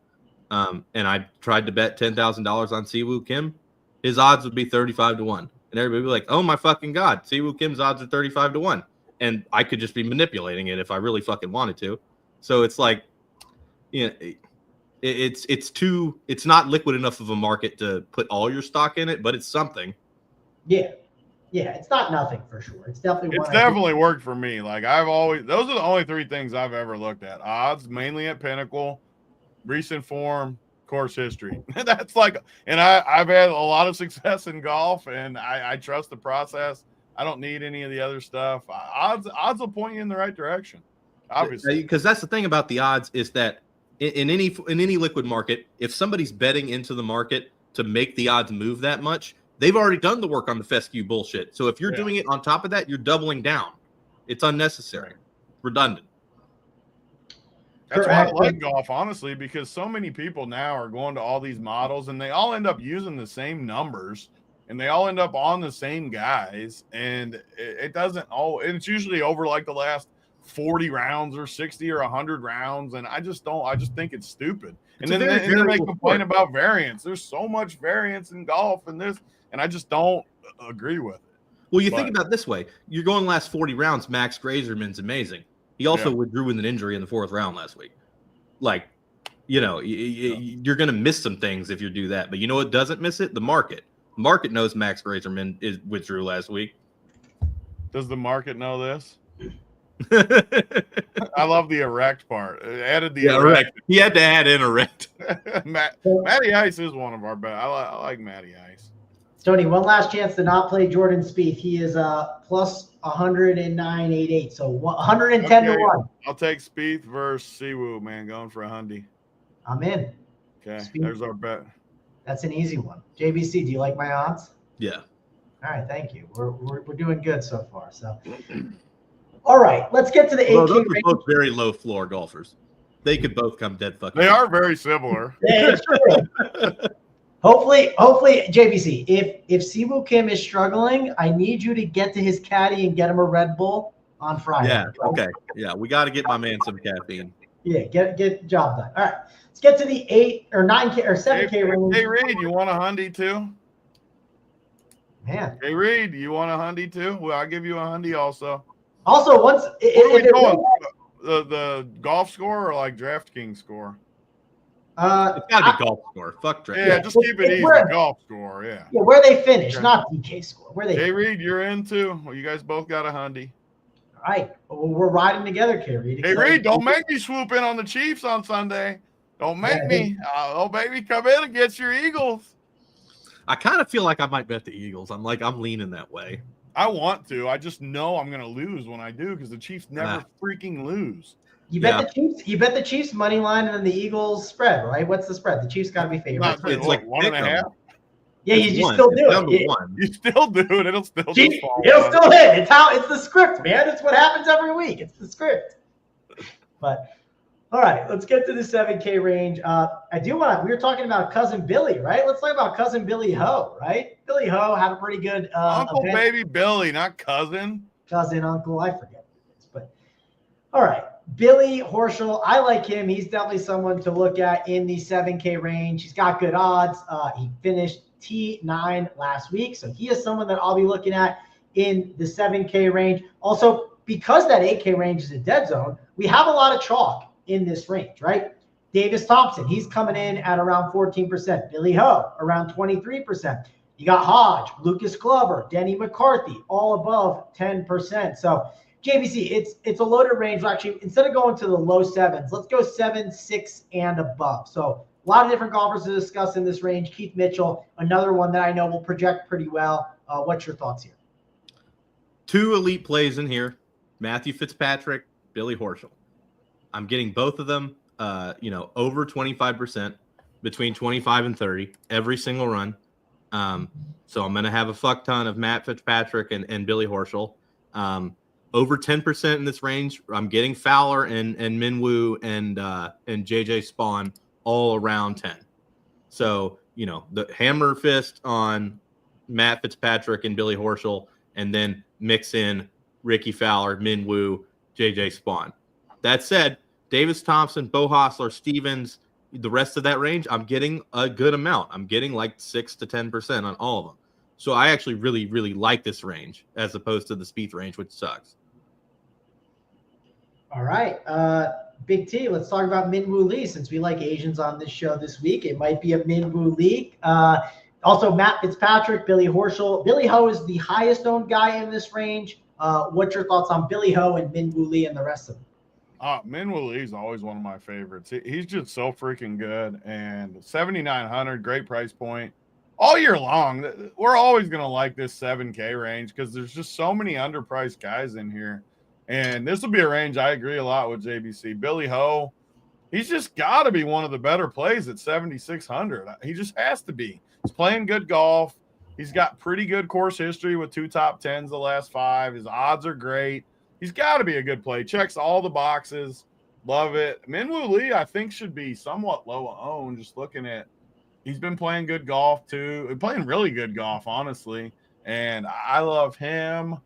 and I tried to bet $10,000 on Siwoo Kim, his odds would be 35-1. And everybody would be like, oh my fucking God, Siwoo Kim's odds are 35-1. And I could just be manipulating it if I really fucking wanted to. So it's like, it's not liquid enough of a market to put all your stock in it, but it's something. Yeah. Yeah, it's not nothing for sure. It's definitely worked for me. Like those are the only 3 things I've ever looked at. Odds, mainly at Pinnacle, recent form, course history. That's like, and I've had a lot of success in golf, and I trust the process. I don't need any of the other stuff. Odds will point you in the right direction, obviously. Because that's the thing about the odds is that in any liquid market, if somebody's betting into the market to make the odds move that much, they've already done the work on the fescue bullshit. So if you're doing it on top of that, you're doubling down. It's unnecessary, redundant. That's why I like golf, honestly, because so many people now are going to all these models and they all end up using the same numbers and they all end up on the same guys. And it doesn't it's usually over like the last 40 rounds or 60 or 100 rounds. And I just think it's stupid. And then they complain about variance. There's so much variance in golf and I just don't agree with it. Well, think about it this way. You're going last 40 rounds. Max Grazerman's amazing. He also withdrew with an injury in the 4th round last week. Like, you're going to miss some things if you do that. But you know what doesn't miss it? The market. The market knows Max Grazerman withdrew last week. Does the market know this? I love the erect part. It added the erect. He had to add in erect. Matty Ice is one of our best. I like Matty Ice. Tony, one last chance to not play Jordan Spieth. He is plus 109.88, so 110 to 1. I'll take Spieth versus Siwoo, man, going for a hundy. I'm in. Okay, Spieth. There's our bet. That's an easy one. JBC, do you like my odds? Yeah. All right, thank you. We're doing good so far. So, all right, let's get to the 8K. Those are both very low floor golfers. They could both come dead fucking. They are very similar. Yeah, it's true. Hopefully, JBC, if Siwoo Kim is struggling, I need you to get to his caddy and get him a Red Bull on Friday. Yeah, okay. Yeah, we got to get my man some caffeine. Yeah, get the job done. All right, let's get to the 8 or 9K or 7K range. Hey, Reed, you want a hundy too? Man. Hey, Reed, you want a hundy too? Well, I'll give you a hundy also. Also, once what are we going? The golf score or like DraftKings score? It's got to be golf score. Fuck DraftKings. Yeah, just keep it easy. Golf score, yeah. Yeah, where they finish, not DK score. Where they. Hey, Reed, you're in too. Well, you guys both got a hundy. All right, well, we're riding together, Kerry. Hey, Reed, don't make me swoop in on the Chiefs on Sunday. Don't make me. Oh, baby, come in and get your Eagles. I kind of feel like I might bet the Eagles. I'm leaning that way. I want to. I just know I'm going to lose when I do because the Chiefs never freaking lose. You bet the Chiefs. You bet the Chiefs money line and then the Eagles spread, right? What's the spread? The Chiefs got to be favored. It's like 1.5. Yeah, you still do it. You still do it. It'll still fall. It'll still hit. It's the script, man. It's what happens every week. It's the script. But all right, let's get to the 7K range. We were talking about cousin Billy, right? Let's talk about cousin Billy Ho, right? Billy Ho had a pretty good Uncle event. Baby Billy, not cousin. cousin, uncle, I forget what it is. But all right, Billy Horschel, I like him. He's definitely someone to look at in the 7K range. He's got good odds. He finished T9 last week, so he is someone that I'll be looking at in the 7K range. Also, because that 8K range is a dead zone, we have a lot of chalk in this range, right? Davis Thompson, he's coming in at around 14%. Billy Ho, around 23%. You got Hodge, Lucas Glover, Denny McCarthy, all above 10%. So JBC, it's a loaded range. Actually, instead of going to the low sevens, let's go 7, 6, and above. So a lot of different golfers to discuss in this range. Keith Mitchell, another one that I know will project pretty well. What's your thoughts here? 2 elite plays in here. Matthew Fitzpatrick, Billy Horschel. I'm getting both of them, over 25%, between 25 and 30 every single run. So I'm going to have a fuck ton of Matt Fitzpatrick and Billy Horschel. Over 10% in this range. I'm getting Fowler and Minwoo and JJ Spawn all around 10. So, the hammer fist on Matt Fitzpatrick and Billy Horschel, and then mix in Ricky Fowler, Minwoo, JJ Spawn. That said, Davis Thompson, Bo Hostler, Stevens, the rest of that range, I'm getting a good amount. I'm getting like 6 to 10% on all of them. So I actually really, really like this range as opposed to the Spieth range, which sucks. All right. Big T, let's talk about Minwoo Lee since we like Asians on this show this week. It might be a Minwoo Lee. Also, Matt Fitzpatrick, Billy Horschel. Billy Ho is the highest owned guy in this range. What's your thoughts on Billy Ho and Minwoo Lee and the rest of them? Minwoo Lee's always one of my favorites. He's just so freaking good. And 7,900, great price point. All year long, we're always going to like this 7K range because there's just so many underpriced guys in here. And this will be a range I agree a lot with JBC. Billy Ho, he's just got to be one of the better plays at 7,600. He just has to be. He's playing good golf. He's got pretty good course history with 2 top 10s the last 5. His odds are great. He's got to be a good play. Checks all the boxes. Love it. Minwoo Lee, I think, should be somewhat low owned. Just looking at, he's been playing good golf too. Playing really good golf, honestly. And I love him.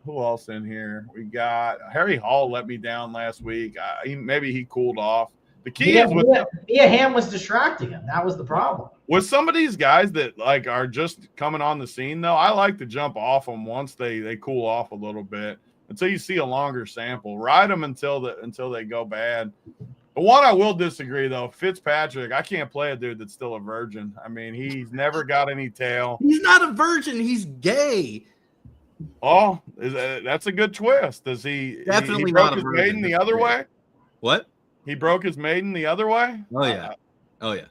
Who else in here? We got Harry Hall let me down last week. Maybe he cooled off. The key is with Mia Hamm was distracting him. That was the problem. With some of these guys that are just coming on the scene, though, I like to jump off them once they cool off a little bit until you see a longer sample. Ride them until they go bad. The one I will disagree, though, Fitzpatrick, I can't play a dude that's still a virgin. I mean, he's never got any tail. He's not a virgin. He's gay. Oh, that's a good twist. Does he definitely he broke not his a virgin. maiden the other way? What? He broke his maiden the other way? Oh yeah.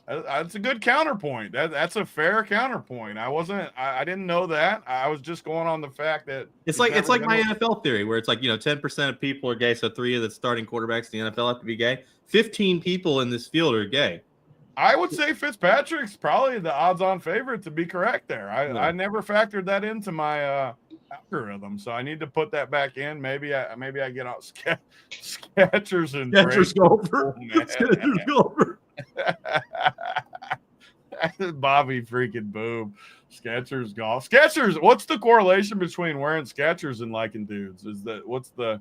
That's a good counterpoint. That's a fair counterpoint. I didn't know that. I was just going on the fact that it's like my NFL theory where it's like 10% of people are gay, so 3 of the starting quarterbacks in the NFL have to be gay. 15 people in this field are gay. I would say Fitzpatrick's probably the odds-on favorite to be correct there. I never factored that into my algorithm, so I need to put that back in. Maybe I get out Skechers and Skechers golfer. Skechers golfer. Bobby freaking Boom. Skechers golf. Skechers. What's the correlation between wearing Skechers and liking dudes? What's the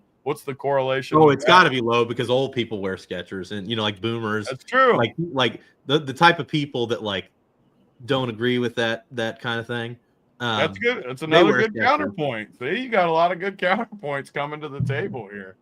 correlation? Oh, it's got to be low because old people wear Skechers and like boomers. That's true. Like the type of people that don't agree with that kind of thing. That's good. That's another good counterpoint. See, you got a lot of good counterpoints coming to the table here.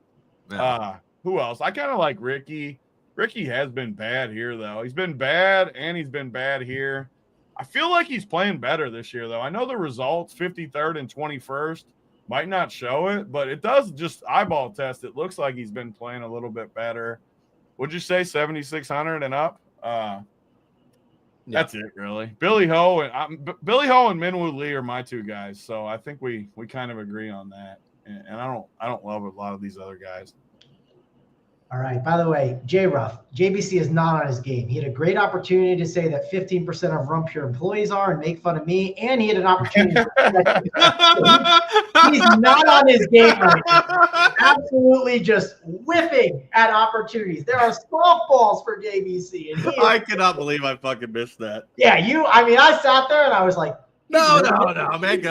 Yeah. Who else? I kind of like Ricky. Ricky has been bad here, though. He's been bad, and he's been bad here. I feel like he's playing better this year, though. I know the results, 53rd and 21st, might not show it, but it does just eyeball test. It looks like he's been playing a little bit better. Would you say 7,600 and up? That's it, really. Billy Ho and Minwoo Lee are my 2 guys, so I think we kind of agree on that. And I don't love a lot of these other guys. All right. By the way, J-Ruff, JBC is not on his game. He had a great opportunity to say that 15% of Rump Pure employees are and make fun of me, and he had an opportunity. He's not on his game right now. Absolutely just whiffing at opportunities. There are softballs for JBC. And I cannot believe I fucking missed that. Yeah, I sat there and I was like, No, man.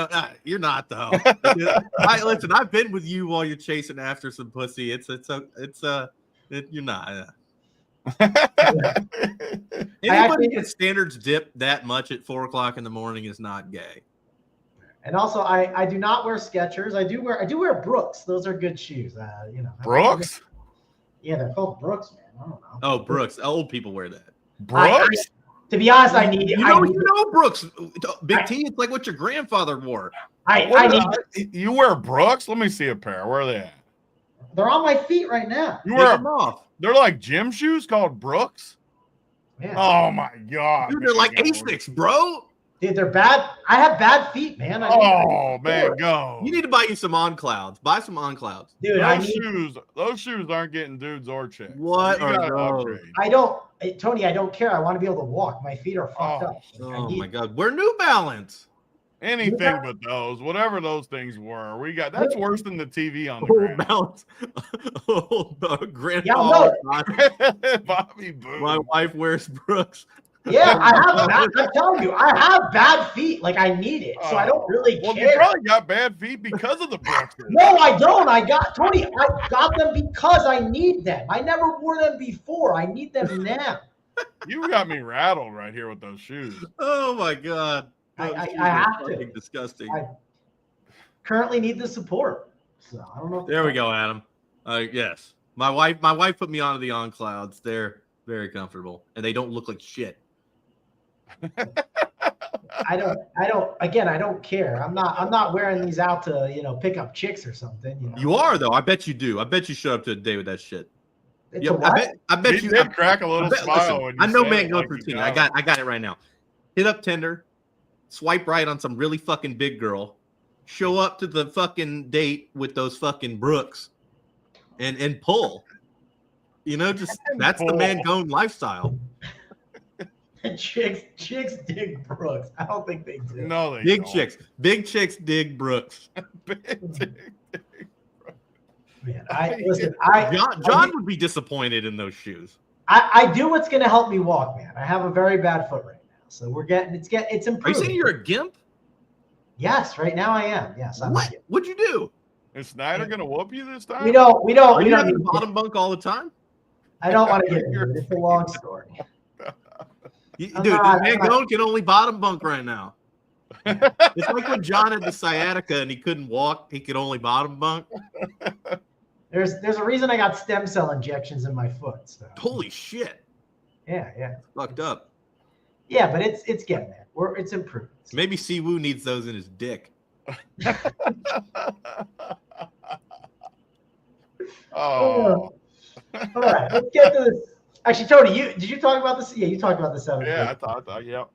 You're not though. Listen, I've been with you while you're chasing after some pussy. You're not. Anybody that standards dip that much at 4:00 in the morning is not gay. And also, I do not wear Skechers. I do wear Brooks. Those are good shoes. Brooks? Yeah, they're called Brooks, man. I don't know. Oh, Brooks. Old people wear that. Brooks? To be honest, I need. You know Brooks. Big T. It's like what your grandfather wore. You wear Brooks? Let me see a pair. Where are they at? They're on my feet right now. You wear them off. They're like gym shoes called Brooks. Yeah. Oh my god, dude, they're like Asics, bro. Dude, they're bad. I have bad feet, man. Go. You need to buy you some On Clouds. Buy some On Clouds. Dude, those shoes aren't getting dudes or chicks. What are those? Tony, I don't care. I want to be able to walk. My feet are fucked up. Oh my god. Wear New Balance. Anything but those. Whatever those things were. That's worse than the TV on the ground. Balance. Grandpa. Bobby Boo. My wife wears Brooks. Yeah, I'm telling you, I have bad feet. Like, I need it, so I don't really care. Well, you probably got bad feet because of the Brooks. No, I don't. I got them because I need them. I never wore them before. I need them now. You got me rattled right here with those shoes. Oh my god. I have to. Disgusting. I currently need the support. So I don't know. There we go, Adam. Yes. My wife put me onto the On Clouds. They're very comfortable and they don't look like shit. I don't care. I'm not wearing these out to, pick up chicks or something. You are though. I bet you do. I bet you showed up to a day with that shit. I bet you did crack a little smile. Listen, I know man goes routine. I got it right now. Hit up Tinder, swipe right on some really fucking big girl, show up to the fucking date with those fucking Brooks, and pull. That's the man going lifestyle. Chicks dig Brooks. I don't think they do. No, they big don't. Big chicks dig Brooks. Man, John would be disappointed in those shoes. I do what's going to help me walk, man. I have a very bad foot right now, so it's improving. Are you saying you're a gimp? Yes, right now I am. Yes, I'm what? What'd you do? Is Snyder going to whoop you this time? We don't. Are you having bottom bunk all the time? I don't want to get into it. It's a long story. Man Gone can only bottom bunk right now. It's like when John had the sciatica and he couldn't walk, he could only bottom bunk. There's a reason I got stem cell injections in my foot. So. Holy shit. Yeah. It's fucked up. Yeah, but it's getting there. It's improved. Maybe Siwoo needs those in his dick. All right, let's get to this. Actually, Tony, did you talk about this? Yeah, you talked about the 7. Yeah, I thought. Yep.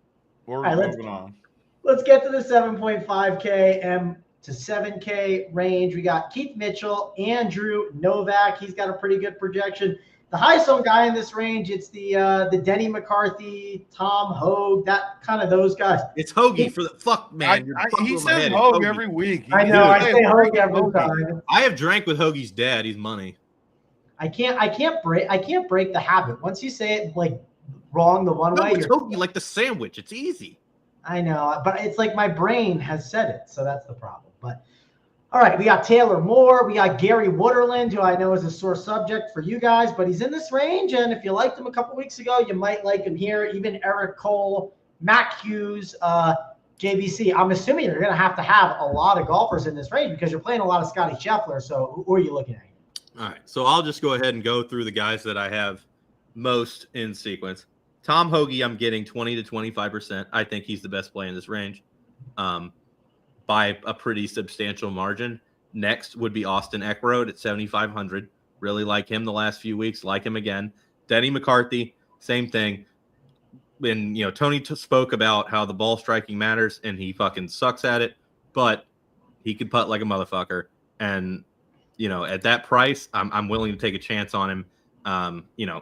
We're moving on. Let's get to the 7.5K to 7K range. We got Keith Mitchell, Andrew Novak. He's got a pretty good projection. The highest owned guy in this range, it's the Denny McCarthy, Tom Hogue, that kind of those guys. It's Hoagie for the fuck, man. He says Hogue every week. I know. I say Hogue every time. I have drank with Hoagie's dad. He's money. I can't break the habit. Once you say it like wrong the one way, it's Hoagie like the sandwich. It's easy. I know, but it's like my brain has said it, so that's the problem. But all right, we got Taylor Moore, we got Gary Wooderland, who I know is a sore subject for you guys, but he's in this range, and if you liked him a couple weeks ago, you might like him here. Even Eric Cole, Mac Hughes, JVC. I'm assuming you're going to have a lot of golfers in this range because you're playing a lot of Scotty Scheffler. So who are you looking at? All right, so I'll just go ahead and go through the guys that I have most in sequence. Tom Hoagie, I'm getting 20 to 25%. I think he's the best play in this range by a pretty substantial margin. Next would be Austin Eckroad at 7,500. Really like him the last few weeks. Like him again. Denny McCarthy, same thing. When Tony spoke about how the ball striking matters, and he fucking sucks at it, but he can putt like a motherfucker. And at that price, I'm willing to take a chance on him.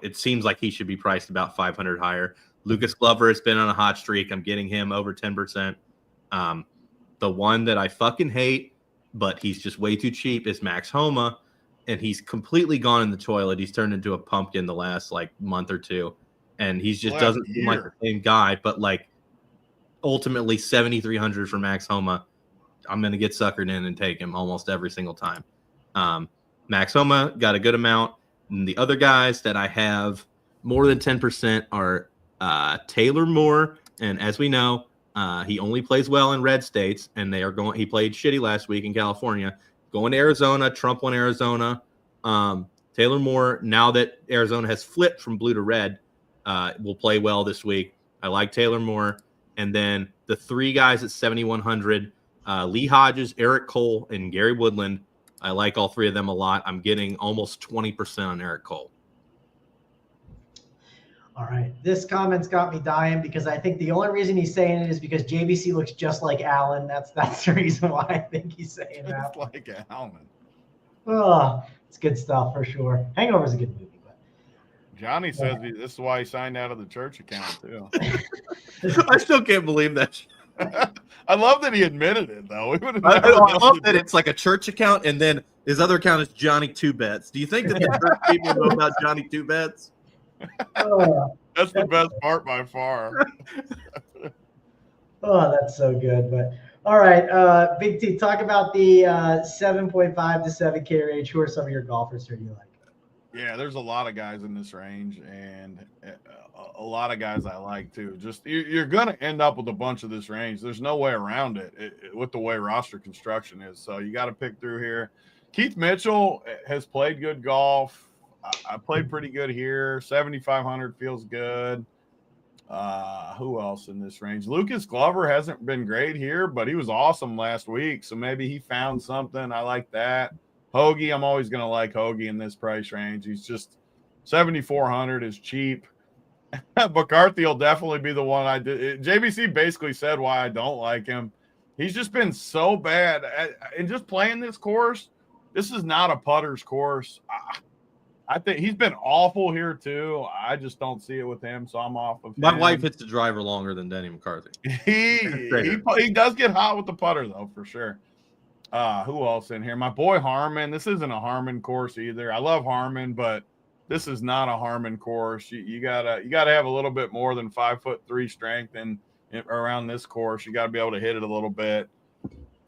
It seems like he should be priced about 500 higher. Lucas Glover has been on a hot streak. I'm getting him over 10%. The one that I fucking hate, but he's just way too cheap, is Max Homa, and he's completely gone in the toilet. He's turned into a pumpkin the last month or two, and he's just doesn't seem like the same guy. But ultimately 7,300 for Max Homa, I'm going to get suckered in and take him almost every single time. Max Homa got a good amount. And the other guys that I have more than 10% are Taylor Moore. And as we know, he only plays well in red states, and he played shitty last week in California. Going to Arizona, Trump won Arizona. Taylor Moore, now that Arizona has flipped from blue to red, will play well this week. I like Taylor Moore. And then the three guys at 7,100, Lee Hodges, Eric Cole, and Gary Woodland. I like all three of them a lot. I'm getting almost 20% on Eric Cole. All right. This comment's got me dying because I think the only reason he's saying it is because JBC looks just like Allen. That's the reason why I think he's saying that. Just like Allen. Oh, it's good stuff for sure. Hangover's a good movie. But Johnny says this is why he signed out of the church account, too. I still can't believe that. I love that he admitted it, though. I love that it's like a church account, and then his other account is Johnny Two Bets. Do you think that the church people know about Johnny Two Bets? That's the best part by far. Oh, that's so good. But all right, Big T, talk about the 7.5 to 7K range. Who are some of your golfers who do you like? Yeah, there's a lot of guys in this range, and a lot of guys I like too. Just you're going to end up with a bunch of this range. There's no way around it with the way roster construction is. So you got to pick through here. Keith Mitchell has played good golf. I played pretty good here. 7,500 feels good. Who else in this range? Lucas Glover hasn't been great here, but he was awesome last week. So maybe he found something. I like that. Hoagie, I'm always going to like Hoagie in this price range. He's just 7,400 is cheap. McCarthy will definitely be the one I did. JBC basically said why I don't like him. He's just been so bad. And just playing this course, this is not a putter's course. I think he's been awful here too. I just don't see it with him, so I'm off of him. My wife hits the driver longer than Denny McCarthy. He does get hot with the putter though, for sure. Who else in here? My boy Harmon. This isn't a Harmon course either. I love Harmon, but this is not a Harmon course. You gotta have a little bit more than 5'3" strength in around this course. You gotta be able to hit it a little bit.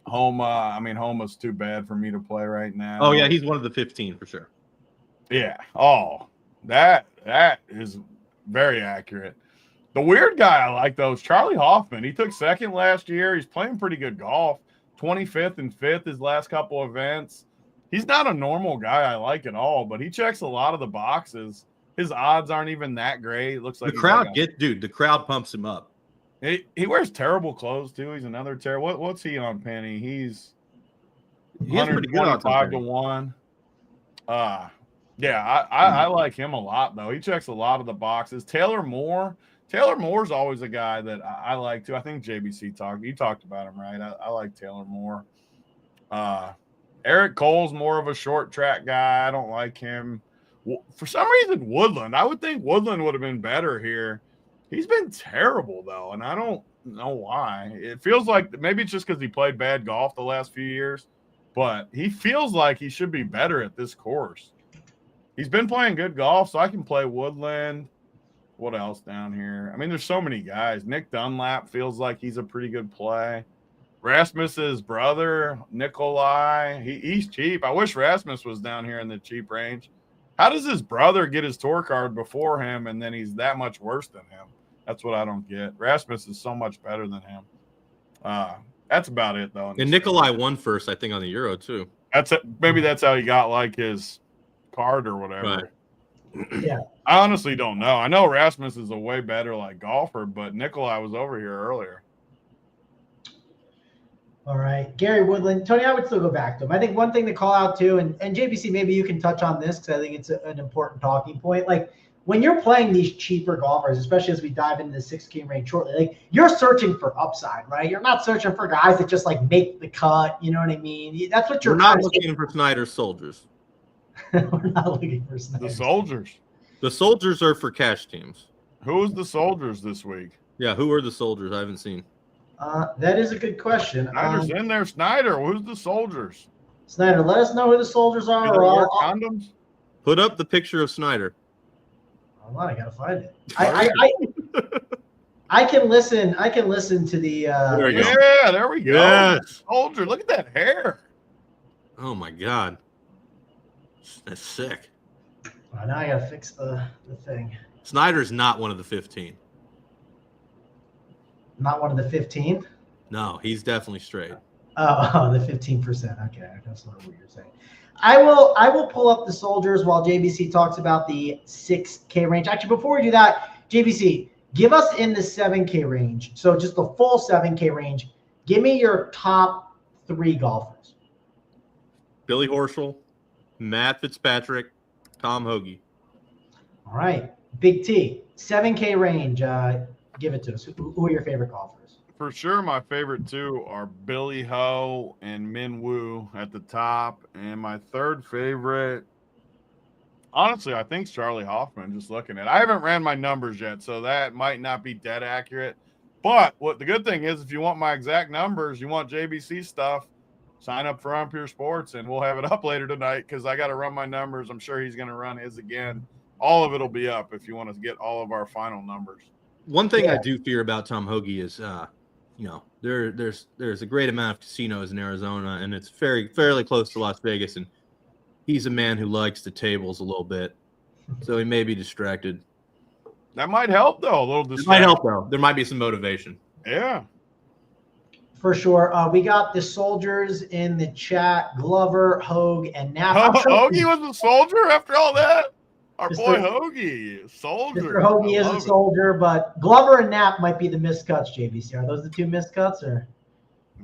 Homa's too bad for me to play right now. Oh yeah, he's one of the 15 for sure. Yeah. Oh, that is very accurate. The weird guy I like, though, is Charlie Hoffman. He took second last year. He's playing pretty good golf. 25th and 5th his last couple events. He's not a normal guy I like at all, but he checks a lot of the boxes. His odds aren't even that great. It looks like the crowd pumps him up. He wears terrible clothes, too. He's another terrible. What's he on Penny? He's 125 to 1. Yeah, I like him a lot, though. He checks a lot of the boxes. Taylor Moore's always a guy that I like, too. I think JBC talked about him, right? I like Taylor Moore. Eric Cole's more of a short track guy. I don't like him. For some reason, Woodland. I would think Woodland would have been better here. He's been terrible, though, and I don't know why. It feels like maybe it's just because he played bad golf the last few years, but he feels like he should be better at this course. He's been playing good golf, so I can play Woodland. What else down here? I mean, there's so many guys. Nick Dunlap feels like he's a pretty good play. Rasmus's brother, Nikolai, he's cheap. I wish Rasmus was down here in the cheap range. How does his brother get his tour card before him, and then he's that much worse than him? That's what I don't get. Rasmus is so much better than him. That's about it, though. And Nikolai won first, I think, on the Euro, too. Maybe that's how he got, like, his card or whatever. Right. Yeah. I honestly don't know. I know Rasmus is a way better like golfer, but Nikolai was over here earlier. All right. Gary Woodland. Tony, I would still go back to him. I think one thing to call out too, and JBC, maybe you can touch on this because I think it's an important talking point. Like when you're playing these cheaper golfers, especially as we dive into the 6K range shortly, like you're searching for upside, right? You're not searching for guys that just like make the cut. You know what I mean? That's what you're We're not looking for Snyder's soldiers. We're not looking for Snyder's. The soldiers. The soldiers are for cash teams. Who is the soldiers this week? Yeah, who are the soldiers? I haven't seen. That is a good question. Snyder's in there. Snyder, who's the soldiers? Snyder, let us know who the soldiers are. Do they wear condoms? Put up the picture of Snyder. Hold on, I gotta find it. I can listen to the. There we go. Yeah, there we go. Yes. Soldier, look at that hair. Oh my God, that's sick. Oh, now I gotta fix the thing. Snyder's not one of the 15. Not one of the 15. No, he's definitely straight. Oh, the 15%. Okay, that's not what you're saying. I will pull up the soldiers while JBC talks about the 6K range. Actually, before we do that, JBC, give us in the 7K range. So just the full 7K range. Give me your top 3 golfers. Billy Horschel, Matt Fitzpatrick, Tom Hoagie. All right, Big T, 7K range. Give it to us. Who are your favorite golfers? For sure, my favorite 2 are Billy Ho and Min Woo at the top. And my third favorite, honestly, I think Charlie Hoffman, just looking at it. I haven't ran my numbers yet, so that might not be dead accurate. But what the good thing is, if you want my exact numbers, you want JBC stuff, sign up for Umpire Sports, and we'll have it up later tonight because I got to run my numbers. I'm sure he's going to run his again. All of it will be up if you want to get all of our final numbers. One thing I do fear about Tom Hoagie is, there's a great amount of casinos in Arizona, and it's fairly close to Las Vegas, and he's a man who likes the tables a little bit, so he may be distracted. That might help, though. A little distraction. It might help, though. There might be some motivation. Yeah. For sure. We got the soldiers in the chat. Glover, Hogue, and Knapp. Hoagie was a soldier after all that? Our Mr. boy Hoagie, soldier. Mr. Hoagie is a soldier, but Glover and Knapp might be the missed cuts, JBC. Are those the 2 missed cuts? Or?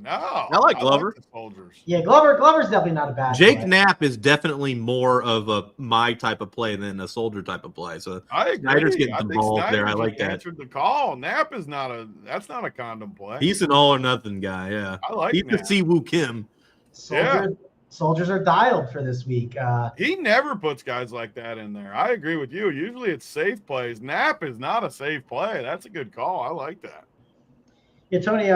No. I like Glover. the soldiers. Yeah, Glover's definitely not a bad Jake play. Knapp is definitely more of my type of play than a soldier type of play. So I agree. Snyder's getting I the think ball Snyder there. I just like that. answered the call. Knapp is that's not a condom play. He's an all or nothing guy. Yeah. I like He's the Knapp. Siwoo Kim. Soldiers are dialed for this week. He never puts guys like that in there. I agree with you. Usually it's safe plays. Knapp is not a safe play. That's a good call. I like that. Yeah, Tony,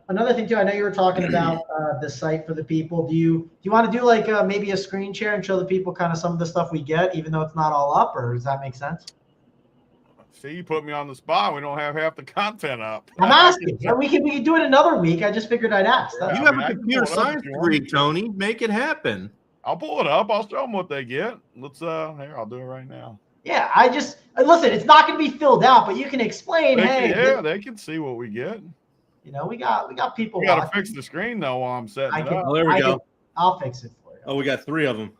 another thing too, I know you were talking about the site for the people. Do you want to do like maybe a screen share and show the people kind of some of the stuff we get, even though it's not all up, or does that make sense? See, you put me on the spot. We don't have half the content up. I'm asking. We can do it another week. I just figured I'd ask. You have a computer science degree, Tony. Make it happen. I'll pull it up. I'll show them what they get. Let's here, I'll do it right now. Yeah, I just listen, it's not going to be filled out, but you can explain, they can see what we get. You know, we got people. We got to fix the screen though while I'm setting it up. Oh, there we go. I'll fix it for you. Oh, we got 3 of them.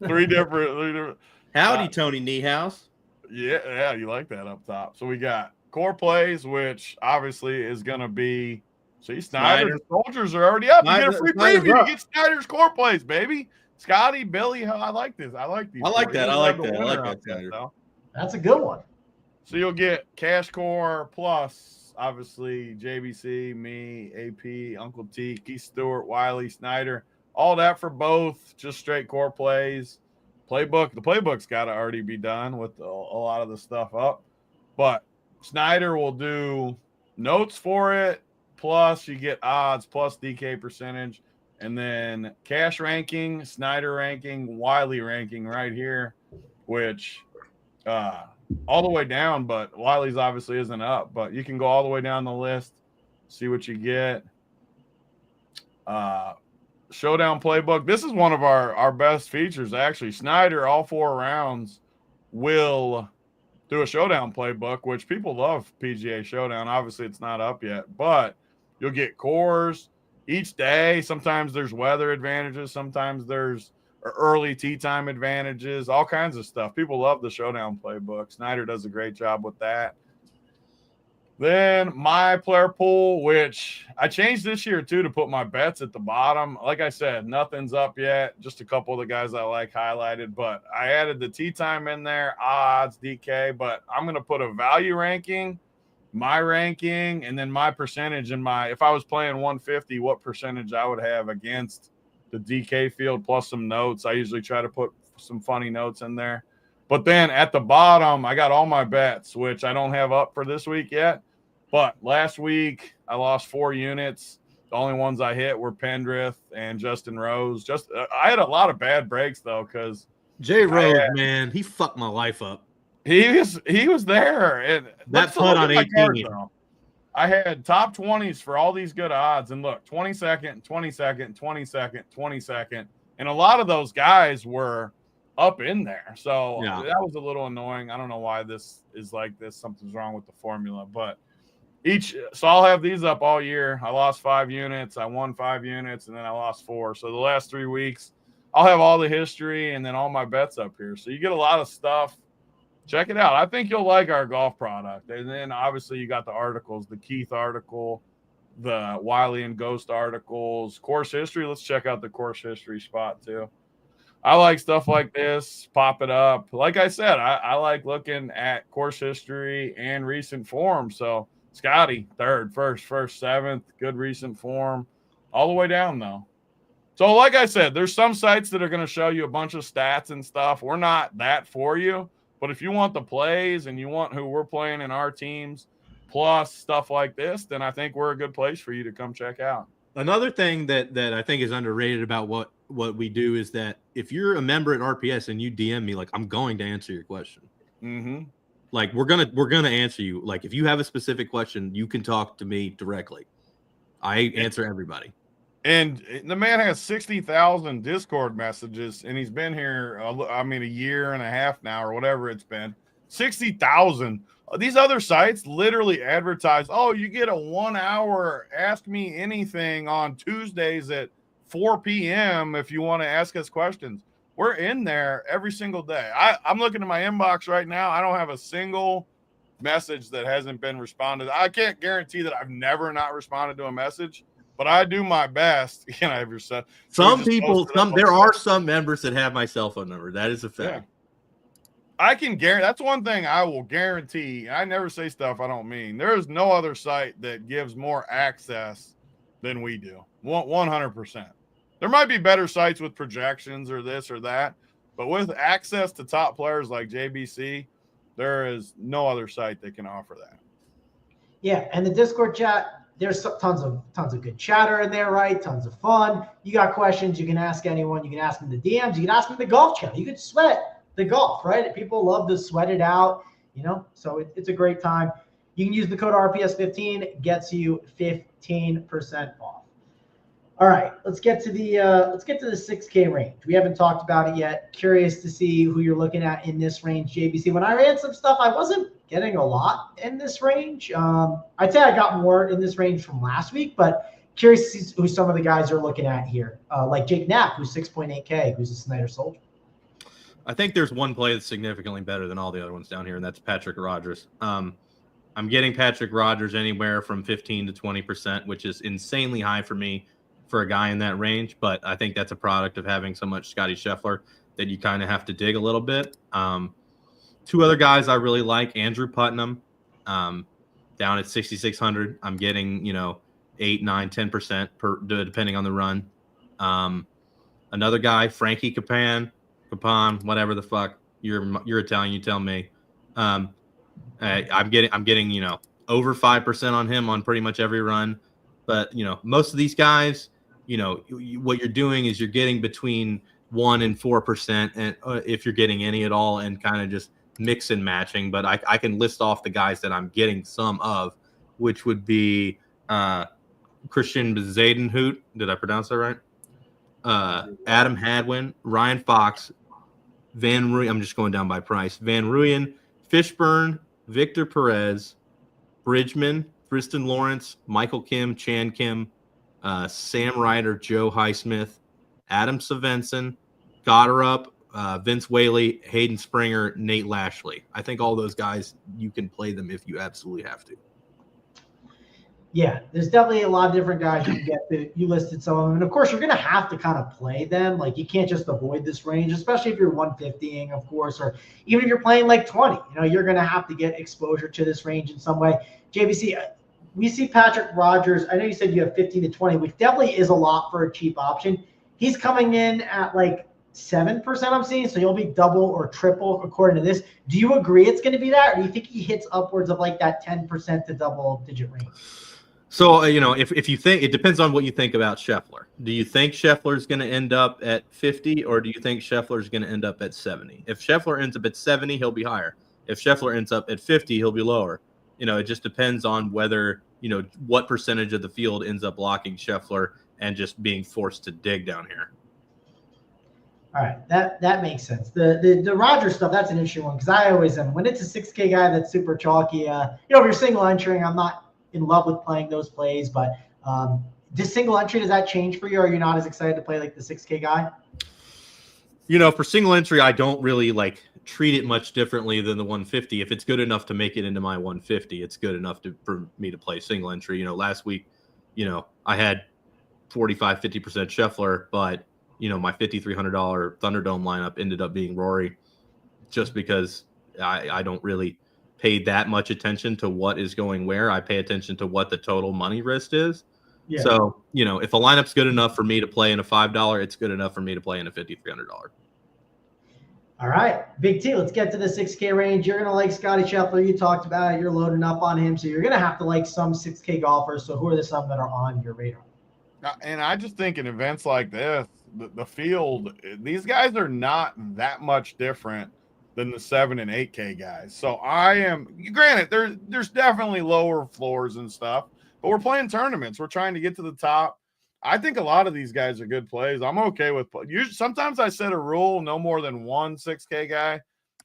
three different. Howdy, Tony Niehaus. Yeah, you like that up top. So we got core plays, which obviously is going to be. See, Snyder's soldiers are already up. You get a free preview. You get Snyder's core plays, baby. Scotty, Billy, I like this. I like these. I like that. I like that, Snyder. That's a good one. So you'll get Cash Core plus, obviously, JBC, me, AP, Uncle T, Keith Stewart, Wiley, Snyder. All that for both, just straight core plays. Playbook, the playbook's got to already be done with a lot of the stuff up. But Snyder will do notes for it, plus you get odds, plus DK percentage, and then cash ranking, Snyder ranking, Wiley ranking right here, which all the way down, but Wiley's obviously isn't up. But you can go all the way down the list, see what you get. Showdown playbook. This is one of our best features, actually. Snyder, all 4 rounds, will do a showdown playbook, which people love PGA Showdown. Obviously, it's not up yet, but you'll get cores each day. Sometimes there's weather advantages. Sometimes there's early tee time advantages, all kinds of stuff. People love the showdown playbook. Snyder does a great job with that. Then my player pool, which I changed this year too to put my bets at the bottom. Like I said, nothing's up yet. Just a couple of the guys I like highlighted, but I added the tee time in there, odds, DK, but I'm going to put a value ranking, my ranking, and then my percentage in if I was playing 150, what percentage I would have against the DK field plus some notes. I usually try to put some funny notes in there. But then at the bottom, I got all my bets, which I don't have up for this week yet. But last week, I lost 4 units. The only ones I hit were Pendrith and Justin Rose. I had a lot of bad breaks, though, because Jay Rose, man, he fucked my life up. He was there, and that putt on 18. I had top 20s for all these good odds, and look, 22nd, 22nd, 22nd, 22nd, and a lot of those guys were up in there. So that was a little annoying. I don't know why this is like this. Something's wrong with the formula, but so I'll have these up all year. I lost 5 units, I won 5 units, and then I lost 4. So the last 3 weeks, I'll have all the history and then all my bets up here. So you get a lot of stuff. Check it out. I think you'll like our golf product. And then obviously you got the articles, the Keith article, the Wiley and Ghost articles, course history. Let's check out the course history spot too. I like stuff like this. Pop it up. Like I said, I like looking at course history and recent form. So Scotty, 3rd, 1st, 7th, good recent form, all the way down though. So like I said, there's some sites that are going to show you a bunch of stats and stuff. We're not that for you. But if you want the plays and you want who we're playing in our teams plus stuff like this, then I think we're a good place for you to come check out. Another thing that I think is underrated about what we do is that if you're a member at RPS and you DM me, like, I'm going to answer your question. Mm-hmm. Like, we're gonna answer you. Like, if you have a specific question, you can talk to me directly. I answer everybody. And the man has 60,000 Discord messages, and he's been here, a year and a half now or whatever it's been. 60,000. These other sites literally advertise, oh, you get a 1-hour Ask Me Anything on Tuesdays at 4 p.m. if you want to ask us questions. We're in there every single day. I'm looking at my inbox right now. I don't have a single message that hasn't been responded. I can't guarantee that I've never not responded to a message, but I do my best. There are some members that have my cell phone number. That is a fact. Yeah. I can guarantee. That's one thing I will guarantee. I never say stuff I don't mean. There is no other site that gives more access than we do. 100%. There might be better sites with projections or this or that, but with access to top players like JBC, there is no other site that can offer that. Yeah, and the Discord chat, there's tons of good chatter in there, right? Tons of fun. You got questions, you can ask anyone. You can ask them in the DMs. You can ask them in the golf channel. You can sweat the golf, right? People love to sweat it out, so it's a great time. You can use the code RPS15, gets you 15% off. All right, let's get to the 6K range. We haven't talked about it yet. Curious to see who you're looking at in this range, JBC. When I ran some stuff, I wasn't getting a lot in this range. I'd say I got more in this range from last week, but curious to see who some of the guys are looking at here, like Jake Knapp, who's 6.8K, who's a Snyder Soldier. I think there's one play that's significantly better than all the other ones down here, and that's Patrick Rogers. I'm getting Patrick Rogers anywhere from 15 to 20%, which is insanely high for me for a guy in that range, but I think that's a product of having so much Scotty Scheffler that you kind of have to dig a little bit. 2 other guys I really like, Andrew Putnam, down at 6,600. I'm getting, 8, 9, 10% depending on the run. Another guy, Frankie Capon, whatever the fuck. You're Italian, you tell me. I'm getting, over 5% on him on pretty much every run. But, most of these guys, what you're doing is you're getting between 1 and 4%, and if you're getting any at all, and kind of just mix and matching. But I can list off the guys that I'm getting some of, which would be Christian Zadenhout. Did I pronounce that right? Adam Hadwin, Ryan Fox, Van Rooyen. I'm just going down by price. Van Rooyen, Fishburne, Victor Perez, Bridgman, Tristan Lawrence, Michael Kim, Chan Kim, Sam Ryder, Joe Highsmith, Adam Svensson, Gotterup, Vince Whaley, Hayden Springer, Nate Lashley. I think all those guys, you can play them if you absolutely have to. Yeah, there's definitely a lot of different guys you can get to. You listed some of them. And, of course, you're going to have to kind of play them. Like, you can't just avoid this range, especially if you're 150ing, of course, or even if you're playing like 20. You're going to have to get exposure to this range in some way. JBC, we see Patrick Rogers. I know you said you have 15 to 20, which definitely is a lot for a cheap option. He's coming in at like 7%, I'm seeing, so you'll be double or triple according to this. Do you agree it's going to be that, or do you think he hits upwards of like that 10% to double-digit range? So, if you think, it depends on what you think about Scheffler. Do you think Scheffler's going to end up at 50, or do you think Scheffler's going to end up at 70? If Scheffler ends up at 70, he'll be higher. If Scheffler ends up at 50, he'll be lower. It just depends on whether, what percentage of the field ends up blocking Scheffler and just being forced to dig down here. All right, that makes sense. The Roger stuff, that's an interesting one because I always am. When it's a 6K guy that's super chalky, if you're single entering, I'm not in love with playing those plays, but does single entry, does that change for you? Or are you not as excited to play like the 6K guy? For single entry, I don't really treat it much differently than the 150. If it's good enough to make it into my 150, it's good enough for me to play single entry. Last week, I had 45, 50% Scheffler, but my $5,300 Thunderdome lineup ended up being Rory just because I don't really pay that much attention to what is going where. I pay attention to what the total money risk is. Yeah. So, if a lineup's good enough for me to play in a $5, it's good enough for me to play in a $5,300. All right, Big T, let's get to the 6K range. You're going to like Scotty Scheffler. You talked about it. You're loading up on him. So you're going to have to like some 6K golfers. So who are the some that are on your radar? And I just think in events like this, the field, these guys are not that much different than the 7 and 8K guys. So I am, granted, there's definitely lower floors and stuff, but we're playing tournaments. We're trying to get to the top. I think a lot of these guys are good plays. I'm okay with – sometimes I set a rule, no more than one 6K guy.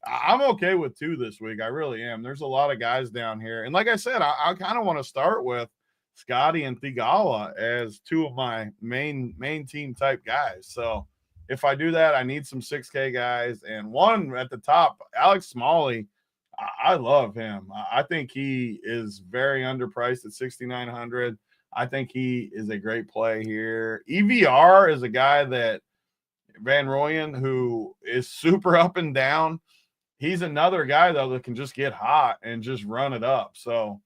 I'm okay with 2 this week. I really am. There's a lot of guys down here. And like I said, I kind of want to start with Scotty and Thigala as 2 of my main team type guys. So if I do that, I need some 6K guys. And one at the top, Alex Smalley, I love him. I think he is very underpriced at 6,900. I think he is a great play here. EVR is a guy that Van Rooyen, who is super up and down. He's another guy, though, that can just get hot and just run it up. So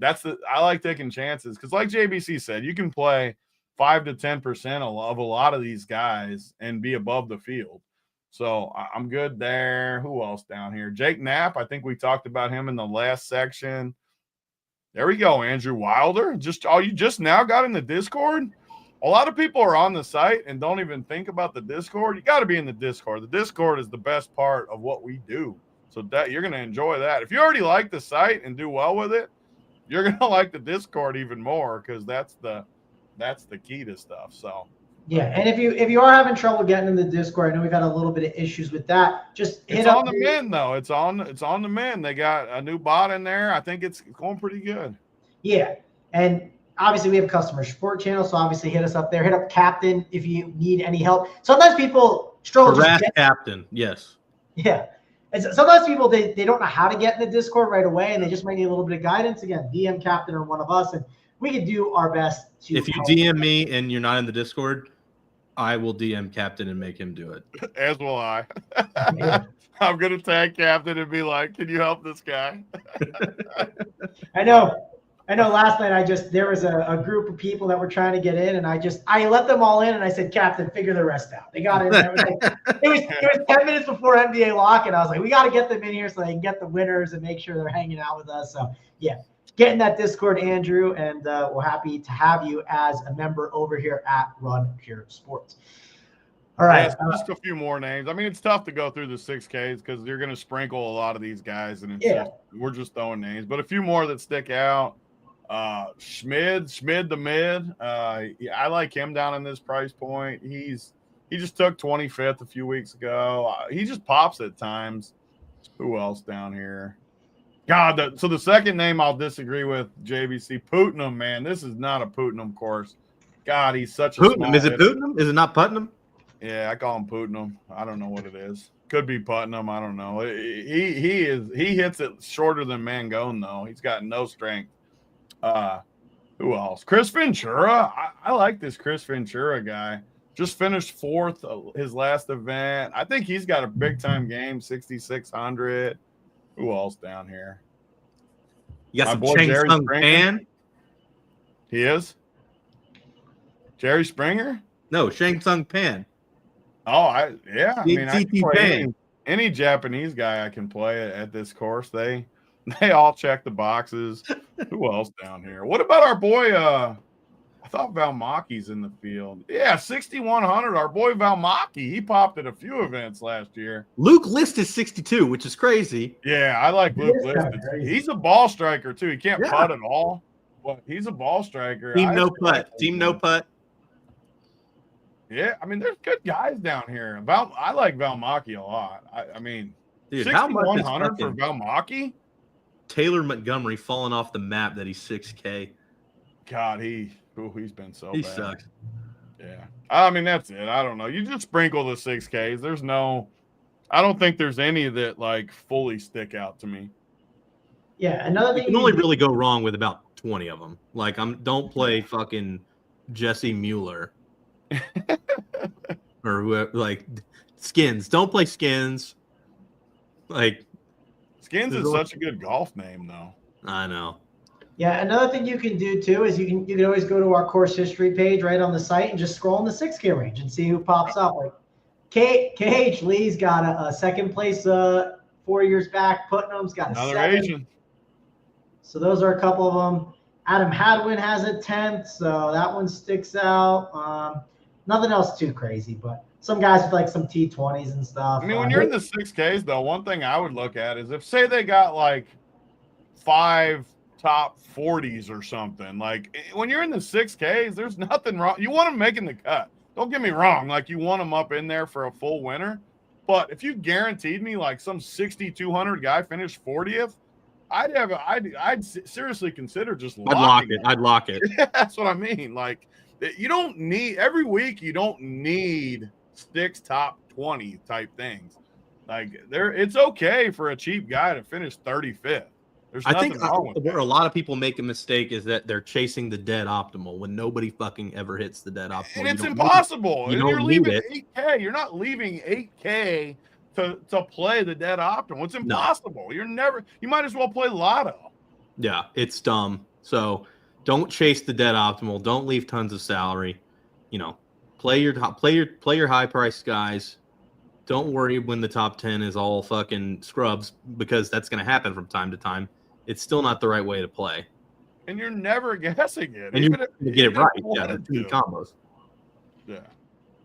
I like taking chances because, like JBC said, you can play 5 to 10% of a lot of these guys and be above the field. So I'm good there. Who else down here? Jake Knapp. I think we talked about him in the last section. There we go, Andrew Wilder. You just now got in the Discord? A lot of people are on the site and don't even think about the Discord. You got to be in the Discord. The Discord is the best part of what we do. So that you're going to enjoy that. If you already like the site and do well with it, you're going to like the Discord even more because that's the key to stuff. So yeah, and if you are having trouble getting in the Discord, I know we've had a little bit of issues with that. Just it's on the men though. It's on the men. They got a new bot in there. I think it's going pretty good. Yeah, and obviously we have a customer support channel, so obviously hit us up there. Hit up Captain if you need any help. Sometimes people struggle. Harass Captain, yes. Yeah, and sometimes people they don't know how to get in the Discord right away, and they just might need a little bit of guidance. Again, DM Captain or one of us, and we can do our best to. If you DM me and you're not in the Discord, I will DM Captain and make him do it. As will I. I'm going to tag Captain and be like, can you help this guy? I know last night there was a group of people that were trying to get in, and I let them all in, and I said, Captain, figure the rest out. They got in. It was 10 minutes before NBA lock, and I was like, we got to get them in here so they can get the winners and make sure they're hanging out with us. So, yeah. Get in that Discord, Andrew, and we're happy to have you as a member over here at Run Pure Sports. All right. Just a few more names. I mean, it's tough to go through the 6Ks because you're going to sprinkle a lot of these guys, and we're just throwing names. But a few more that stick out. Schmid the mid. I like him down in this price point. He just took 25th a few weeks ago. He just pops at times. Who else down here? God, so the second name I'll disagree with, JBC. Putnam, man. This is not a Putnam course. God, he's such a Putnam. Is it Putnam? Is it not Putnam? Yeah, I call him Putnam. I don't know what it is. Could be Putnam. I don't know. He hits it shorter than Mangone, though. He's got no strength. Who else? Chris Ventura. I like this Chris Ventura guy. Just finished 4th his last event. I think he's got a big-time game, 6,600. Who else down here? You got some Chang Sung Pan? He is? Jerry Springer? No, Shang Tsung Pan. Oh, I mean, I can play Pan. any Japanese guy I can play at this course. They all check the boxes. Who else down here? What about our boy I thought Valmaki's in the field. Yeah, 6,100. Our boy Valmaki, he popped at a few events last year. Luke List is 62, which is crazy. Yeah, I like Luke List. He's a ball striker too. He can't putt at all, but he's a ball striker. Team no putt. Yeah, I mean, there's good guys down here. I like Valmaki a lot. I mean, dude, 6,100 for Valmaki? Taylor Montgomery falling off the map that he's 6K. God, he's been so bad. He sucks. Yeah. I mean, that's it. I don't know. You just sprinkle the 6Ks. I don't think there's any that like fully stick out to me. Yeah, another thing you can only really go wrong with about 20 of them. Like, don't play fucking Jesse Mueller or whoever. Like Skins. Don't play Skins. Like Skins is such a good golf name, though. I know. Yeah, another thing you can do too is you can always go to our course history page right on the site and just scroll in the 6K range and see who pops up. Like KH Lee's got a second place 4 years back. Putnam's got another 7. Asian. So those are a couple of them. Adam Hadwin has a 10th, so that one sticks out. Nothing else too crazy, but some guys with like some T20s and stuff. I mean, when you're in the 6Ks, though, one thing I would look at is if, say, they got like 5 top 40s or something. Like, when you're in the 6Ks, there's nothing wrong. You want them making the cut. Don't get me wrong. Like, you want them up in there for a full winner. But if you guaranteed me like some 6,200 guy finished 40th, I'd seriously consider just locking it. I'd lock it. That's what I mean. Like, you don't need every week. You don't need 6 top 20 type things. Like, it's okay for a cheap guy to finish 35th. There's nothing wrong with where a lot of people make a mistake is that they're chasing the dead optimal when nobody fucking ever hits the dead optimal. And it's impossible. You're leaving 8K. You're not leaving 8K to play the dead optimal. It's impossible. No. You might as well play lotto. Yeah, it's dumb. So don't chase the dead optimal. Don't leave tons of salary. Play your high priced guys. Don't worry when the top 10 is all fucking scrubs, because that's going to happen from time to time. It's still not the right way to play. And you're never guessing it. And you get it right. Yeah, the 2 combos. Yeah.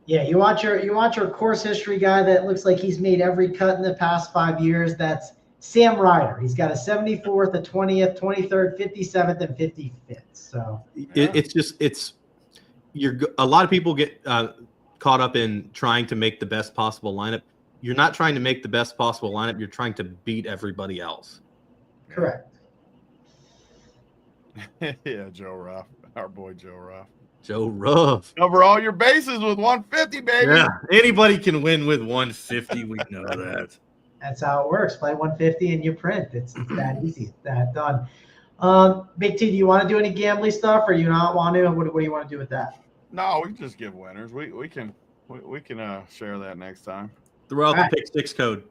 Yeah, you watch your course history guy that looks like he's made every cut in the past 5 years. That's Sam Ryder. He's got a 74th, a 20th, 23rd, 57th, and 55th. So a lot of people get caught up in trying to make the best possible lineup. You're not trying to make the best possible lineup. You're trying to beat everybody else. Correct. Yeah, Joe Ruff, our boy Joe Ruff. Joe Ruff. Cover all your bases with 150, baby. Yeah, anybody can win with 150. We know that. That's how it works. Play 150 and you print. It's that easy. It's that done. Big T, do you want to do any gambling stuff, or do you not want to? What do you want to do with that? No, we can just give winners. We can share that next time. Throw out the pick 6 code.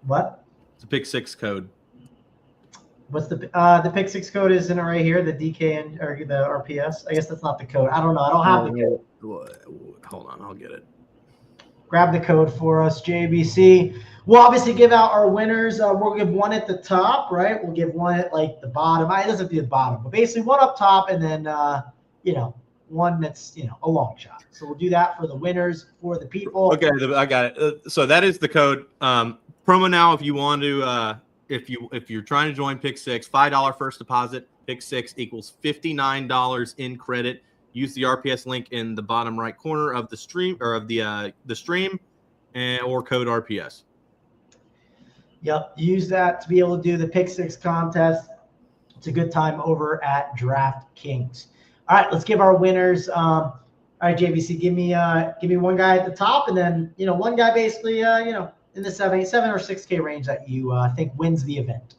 What? It's a pick 6 code. What's the pick 6 code? Isn't it right here? The DK or the RPS? I guess that's not the code. I don't know. I don't have the code. Hold on, I'll get it. Grab the code for us, JBC. We'll obviously give out our winners. We'll give one at the top, right? We'll give one at like the bottom. It doesn't have to be the bottom, but basically one up top, and then one that's a long shot. So we'll do that for the winners, for the people. Okay, I got it. So that is the code. Promo now if you want to. If you're trying to join Pick 6, $5 first deposit. Pick 6 equals $59 in credit. Use the RPS link in the bottom right corner of the stream or of the stream, or code RPS. Yep, use that to be able to do the Pick 6 contest. It's a good time over at DraftKings. All right, let's give our winners. All right, JVC, give me one guy at the top, and then one guy basically in the 7 or 6K range that you think wins the event.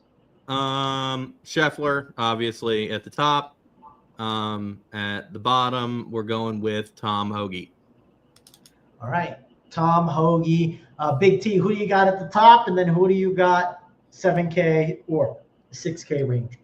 Scheffler, obviously, at the top. At the bottom, we're going with Tom Hoagie. All right, Tom Hoagie. Big T, who do you got at the top, and then who do you got 7K or 6K range?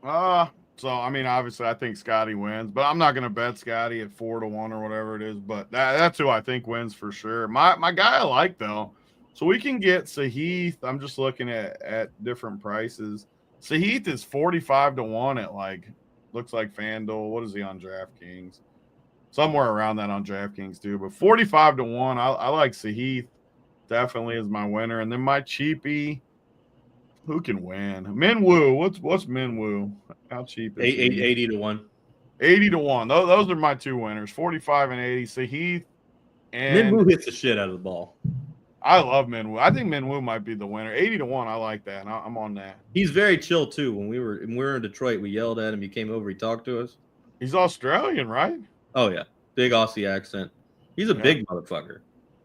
So I mean, obviously, I think Scotty wins, but I'm not going to bet Scotty at 4-1 or whatever it is. But that's who I think wins for sure. My guy I like though. So we can get Sahith. I'm just looking at different prices. Sahith is 45-1 at like Looks like FanDuel. What is he on DraftKings? Somewhere around that on DraftKings too. But 45-1. I like Sahith. Definitely is my winner. And then my cheapie. Who can win? Minwoo. What's Minwoo? How cheap is he? 80-1. 80-1. Those are my two winners. 45 and 80. Sahith and Minwoo hits the shit out of the ball. I love Minwoo. I think Minwoo might be the winner. 80-1. I like that. I'm on that. He's very chill too. When we were in Detroit, we yelled at him. He came over. He talked to us. He's Australian, right? Oh yeah, big Aussie accent. He's a big motherfucker.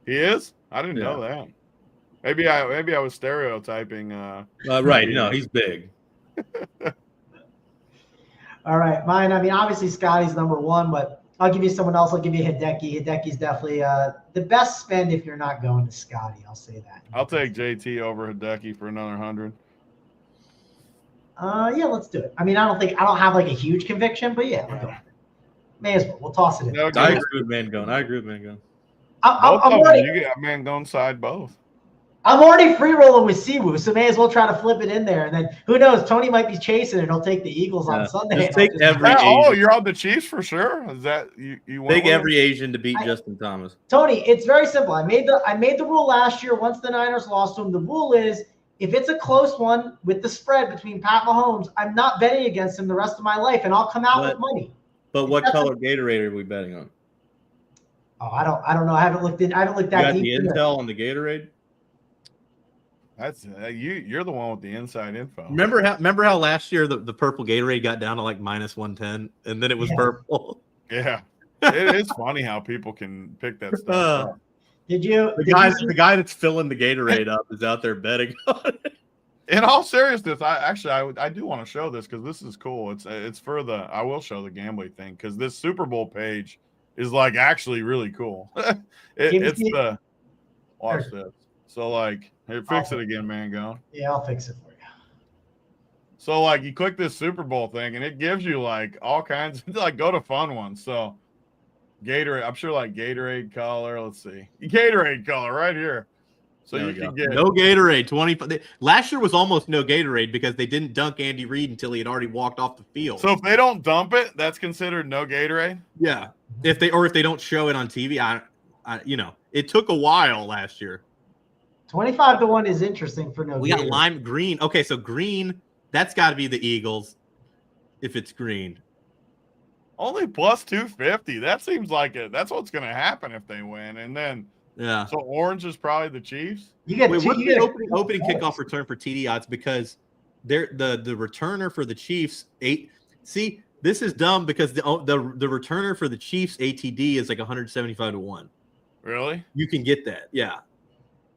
He is. I didn't know that. Maybe I was stereotyping. Right. No, he's big. All right, mine. I mean, obviously Scotty's number one, but I'll give you someone else. I'll give you Hideki. Hideki's definitely the best spend if you're not going to Scotty. I'll say that. I'll take JT over Hideki for another 100. Yeah, let's do it. I mean, I don't have like a huge conviction, but yeah, we'll go. May as well. We'll toss it in. No, I agree with Mangone. I'm already, you get Mangone side both. I'm already free rolling with Siwoo, so may as well try to flip it in there. And then who knows? Tony might be chasing and he'll take the Eagles on Sunday. Just take every. Oh, you're on the Chiefs for sure. Is that you? Take every Asian to beat Justin Thomas. Tony, it's very simple. I made the rule last year. Once the Niners lost to him, the rule is if it's a close one with the spread between Pat Mahomes, I'm not betting against him the rest of my life, and I'll come out with money. But what color Gatorade are we betting on? Oh, I don't know. I haven't looked that deep. You got the intel on the Gatorade? That's you're the one with the inside info. Remember how last year the purple Gatorade got down to like -110 and then it was purple. Yeah. It is funny how people can pick that stuff up. The guy that's filling the Gatorade up is out there betting on it. In all seriousness, I do want to show this because this is cool. It's for I will show the gambling thing because this Super Bowl page is like actually really cool. Watch this. So like, hey, fix it again, Mangone. Yeah, I'll fix it for you. So like, you click this Super Bowl thing, and it gives you like all kinds of like go to fun ones. So Gatorade, I'm sure like Gatorade color. Let's see, Gatorade color right here. So you can get no Gatorade. 20. Last year was almost no Gatorade because they didn't dunk Andy Reid until he had already walked off the field. So if they don't dump it, that's considered no Gatorade. Yeah, if they don't show it on TV, it took a while last year. 25-1 is interesting for no. We got lime green. Okay, so green, that's got to be the Eagles. If it's green, only plus 250. That seems like that's what's going to happen if they win, and then. Yeah. So orange is probably the Chiefs. What's the opening kickoff return for TD odds because they're the returner for the Chiefs 8. See, this is dumb because the returner for the Chiefs ATD is like 175-1. Really? You can get that. Yeah.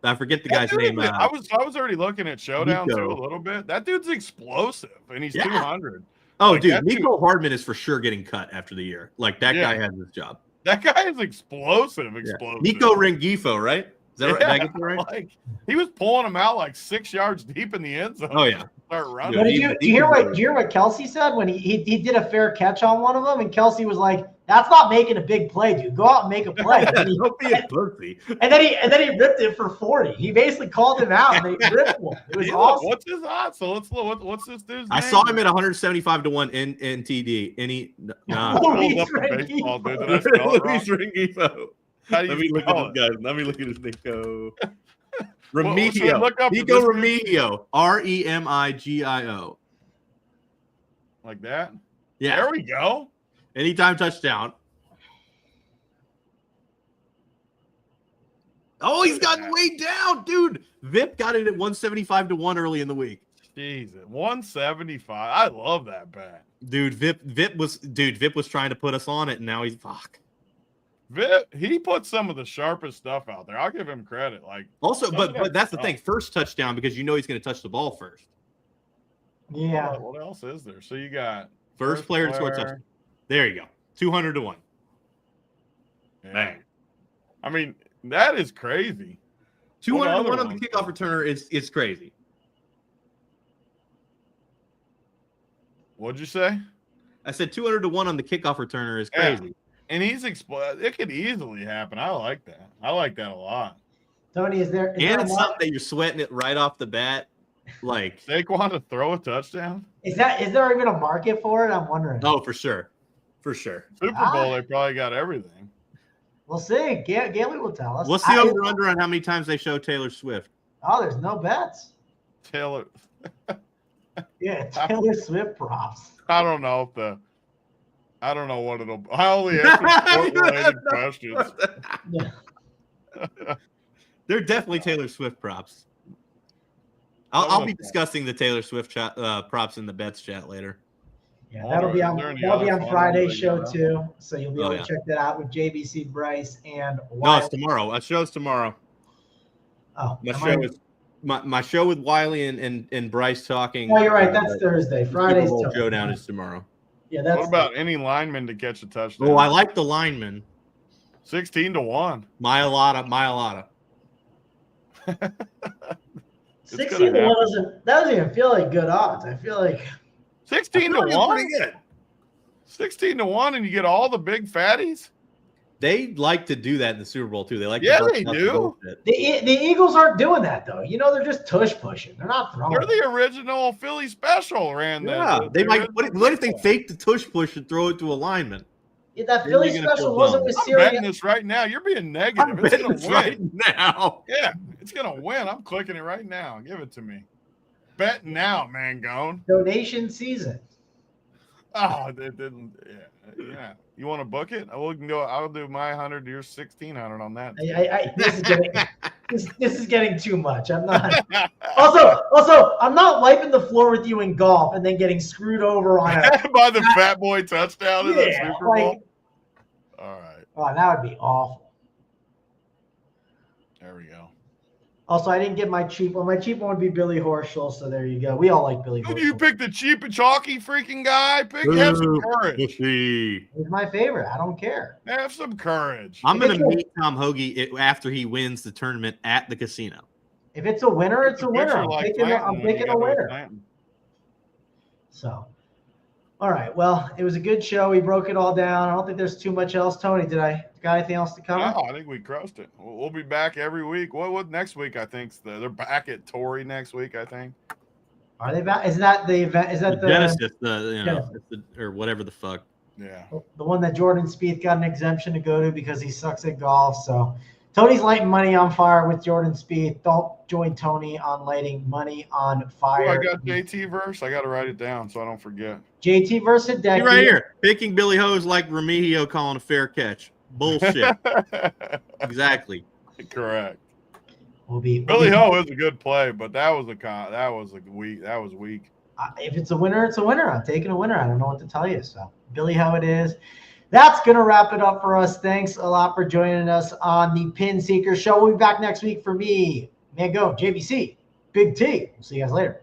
I forget the guy's name. I was already looking at Showdown Nico. Too a little bit. That dude's explosive and he's 200. Oh, like, dude, Nico Hardman is for sure getting cut after the year. Like that guy has this job. That guy is explosive. Nico Rengifo, right? Is that right? Did I get that right? Like, he was pulling him out like 6 yards deep in the end zone. Oh yeah. Start running. But did you hear what Kelsey said when he did a fair catch on one of them, and Kelsey was like, "That's not making a big play, dude. Go out and make a play." Don't be a pussy. And then he ripped it for 40. He basically called him out and they ripped him. It was awesome. What's his odds? So let's look. What's this dude's name? I saw him at 175-1 in TD. Luis Rengifo. Let me look at this guy. Let me look at his Nico. Remigio. Nico Remigio. Remigio. Like that? Yeah. There we go. Anytime touchdown. Oh, he's gotten way down, dude. Vip got it at 175-1 early in the week. Jesus, 175. I love that bet. Dude, Vip was trying to put us on it, and now he's fuck. Vip, he put some of the sharpest stuff out there. I'll give him credit. Like also, but that's the thing. First touchdown because you know he's going to touch the ball first. Yeah. What else is there? So you got first player to score a touchdown. There you go. 200-1. Yeah. Bang. I mean, that is crazy. 200-1 on the kickoff returner is crazy. What'd you say? I said 200-1 on the kickoff returner is crazy. Yeah. And he's it could easily happen. I like that. I like that a lot. Tony, is there it's something that you're sweating it right off the bat. Like Saquon to throw a touchdown? Is there even a market for it? I'm wondering. Oh, for sure. For sure. Super Bowl, they probably got everything. We'll see. Gailey will tell us. What's the over-under on how many times they show Taylor Swift? Oh, there's no bets. Taylor. Yeah, Taylor Swift props. I don't know what it'll. I only answer sport-related questions. Yeah. They're definitely Taylor Swift props. I'll be discussing the Taylor Swift props in the bets chat later. Yeah, that'll be on Friday's show too. So you'll be able to check that out with JBC, Bryce, and Wiley. No, it's tomorrow. Our show's tomorrow. Oh, my show with Wiley and Bryce talking. Oh, you're right. That's Thursday. Friday's showdown is tomorrow. Yeah, that's. What about any lineman to catch a touchdown? Oh, I like the lineman. 16-1. Mailata. 16-1 doesn't even feel like good odds. I feel like 16-1. 16-1, and you get all the big fatties. They like to do that in the Super Bowl too. They like. Yeah, they do. The Eagles aren't doing that though. They're just tush pushing. They're not throwing. They're the original Philly special. They might. What if they fake the tush push and throw it to a lineman? Yeah, that Philly special wasn't with Syria. I'm betting this right now. You're being negative. I'm betting this right now. Yeah, it's gonna win. I'm clicking it right now. Give it to me. Bet now, Mangone. Donation season. Oh, it didn't. Yeah. You want to book it? I'll do my 100. You're 1,600 on that. This is getting too much. I'm not. Also, I'm not wiping the floor with you in golf and then getting screwed over on by the fat boy touchdown in the Super Bowl. All right. Oh, that would be awful. There we go. Also, I didn't get my cheap one. My cheap one would be Billy Horschel, so there you go. We all like Billy Horschel. You picked the cheap and chalky freaking guy. Have some courage. He's my favorite. I don't care. Have some courage. I'm going to meet Tom Hoagie after he wins the tournament at the casino. If it's a winner, it's a winner. I'm picking a winner. So, all right. Well, it was a good show. We broke it all down. I don't think there's too much else. Tony, got anything else to cover? No, I think we crushed it. We'll be back every week. What next week? I think they're back at Torrey next week. I think. Are they back? Is that the event? Is that the Genesis? Or whatever the fuck. Yeah. The one that Jordan Spieth got an exemption to go to because he sucks at golf. So Tony's lighting money on fire with Jordan Spieth. Don't join Tony on lighting money on fire. Oh, I got JT verse. I got to write it down so I don't forget. JT versus Hideki. Right here. Picking Billy Ho's like Remigio calling a fair catch. Bullshit. Exactly. Correct. Billy Ho is a good play, but that was weak. If it's a winner, it's a winner. I'm taking a winner. I don't know what to tell you. So Billy Ho it is. That's going to wrap it up for us. Thanks a lot for joining us on the PinSeekers show. We'll be back next week for me, Mango, JBC, Big T. We'll see you guys later.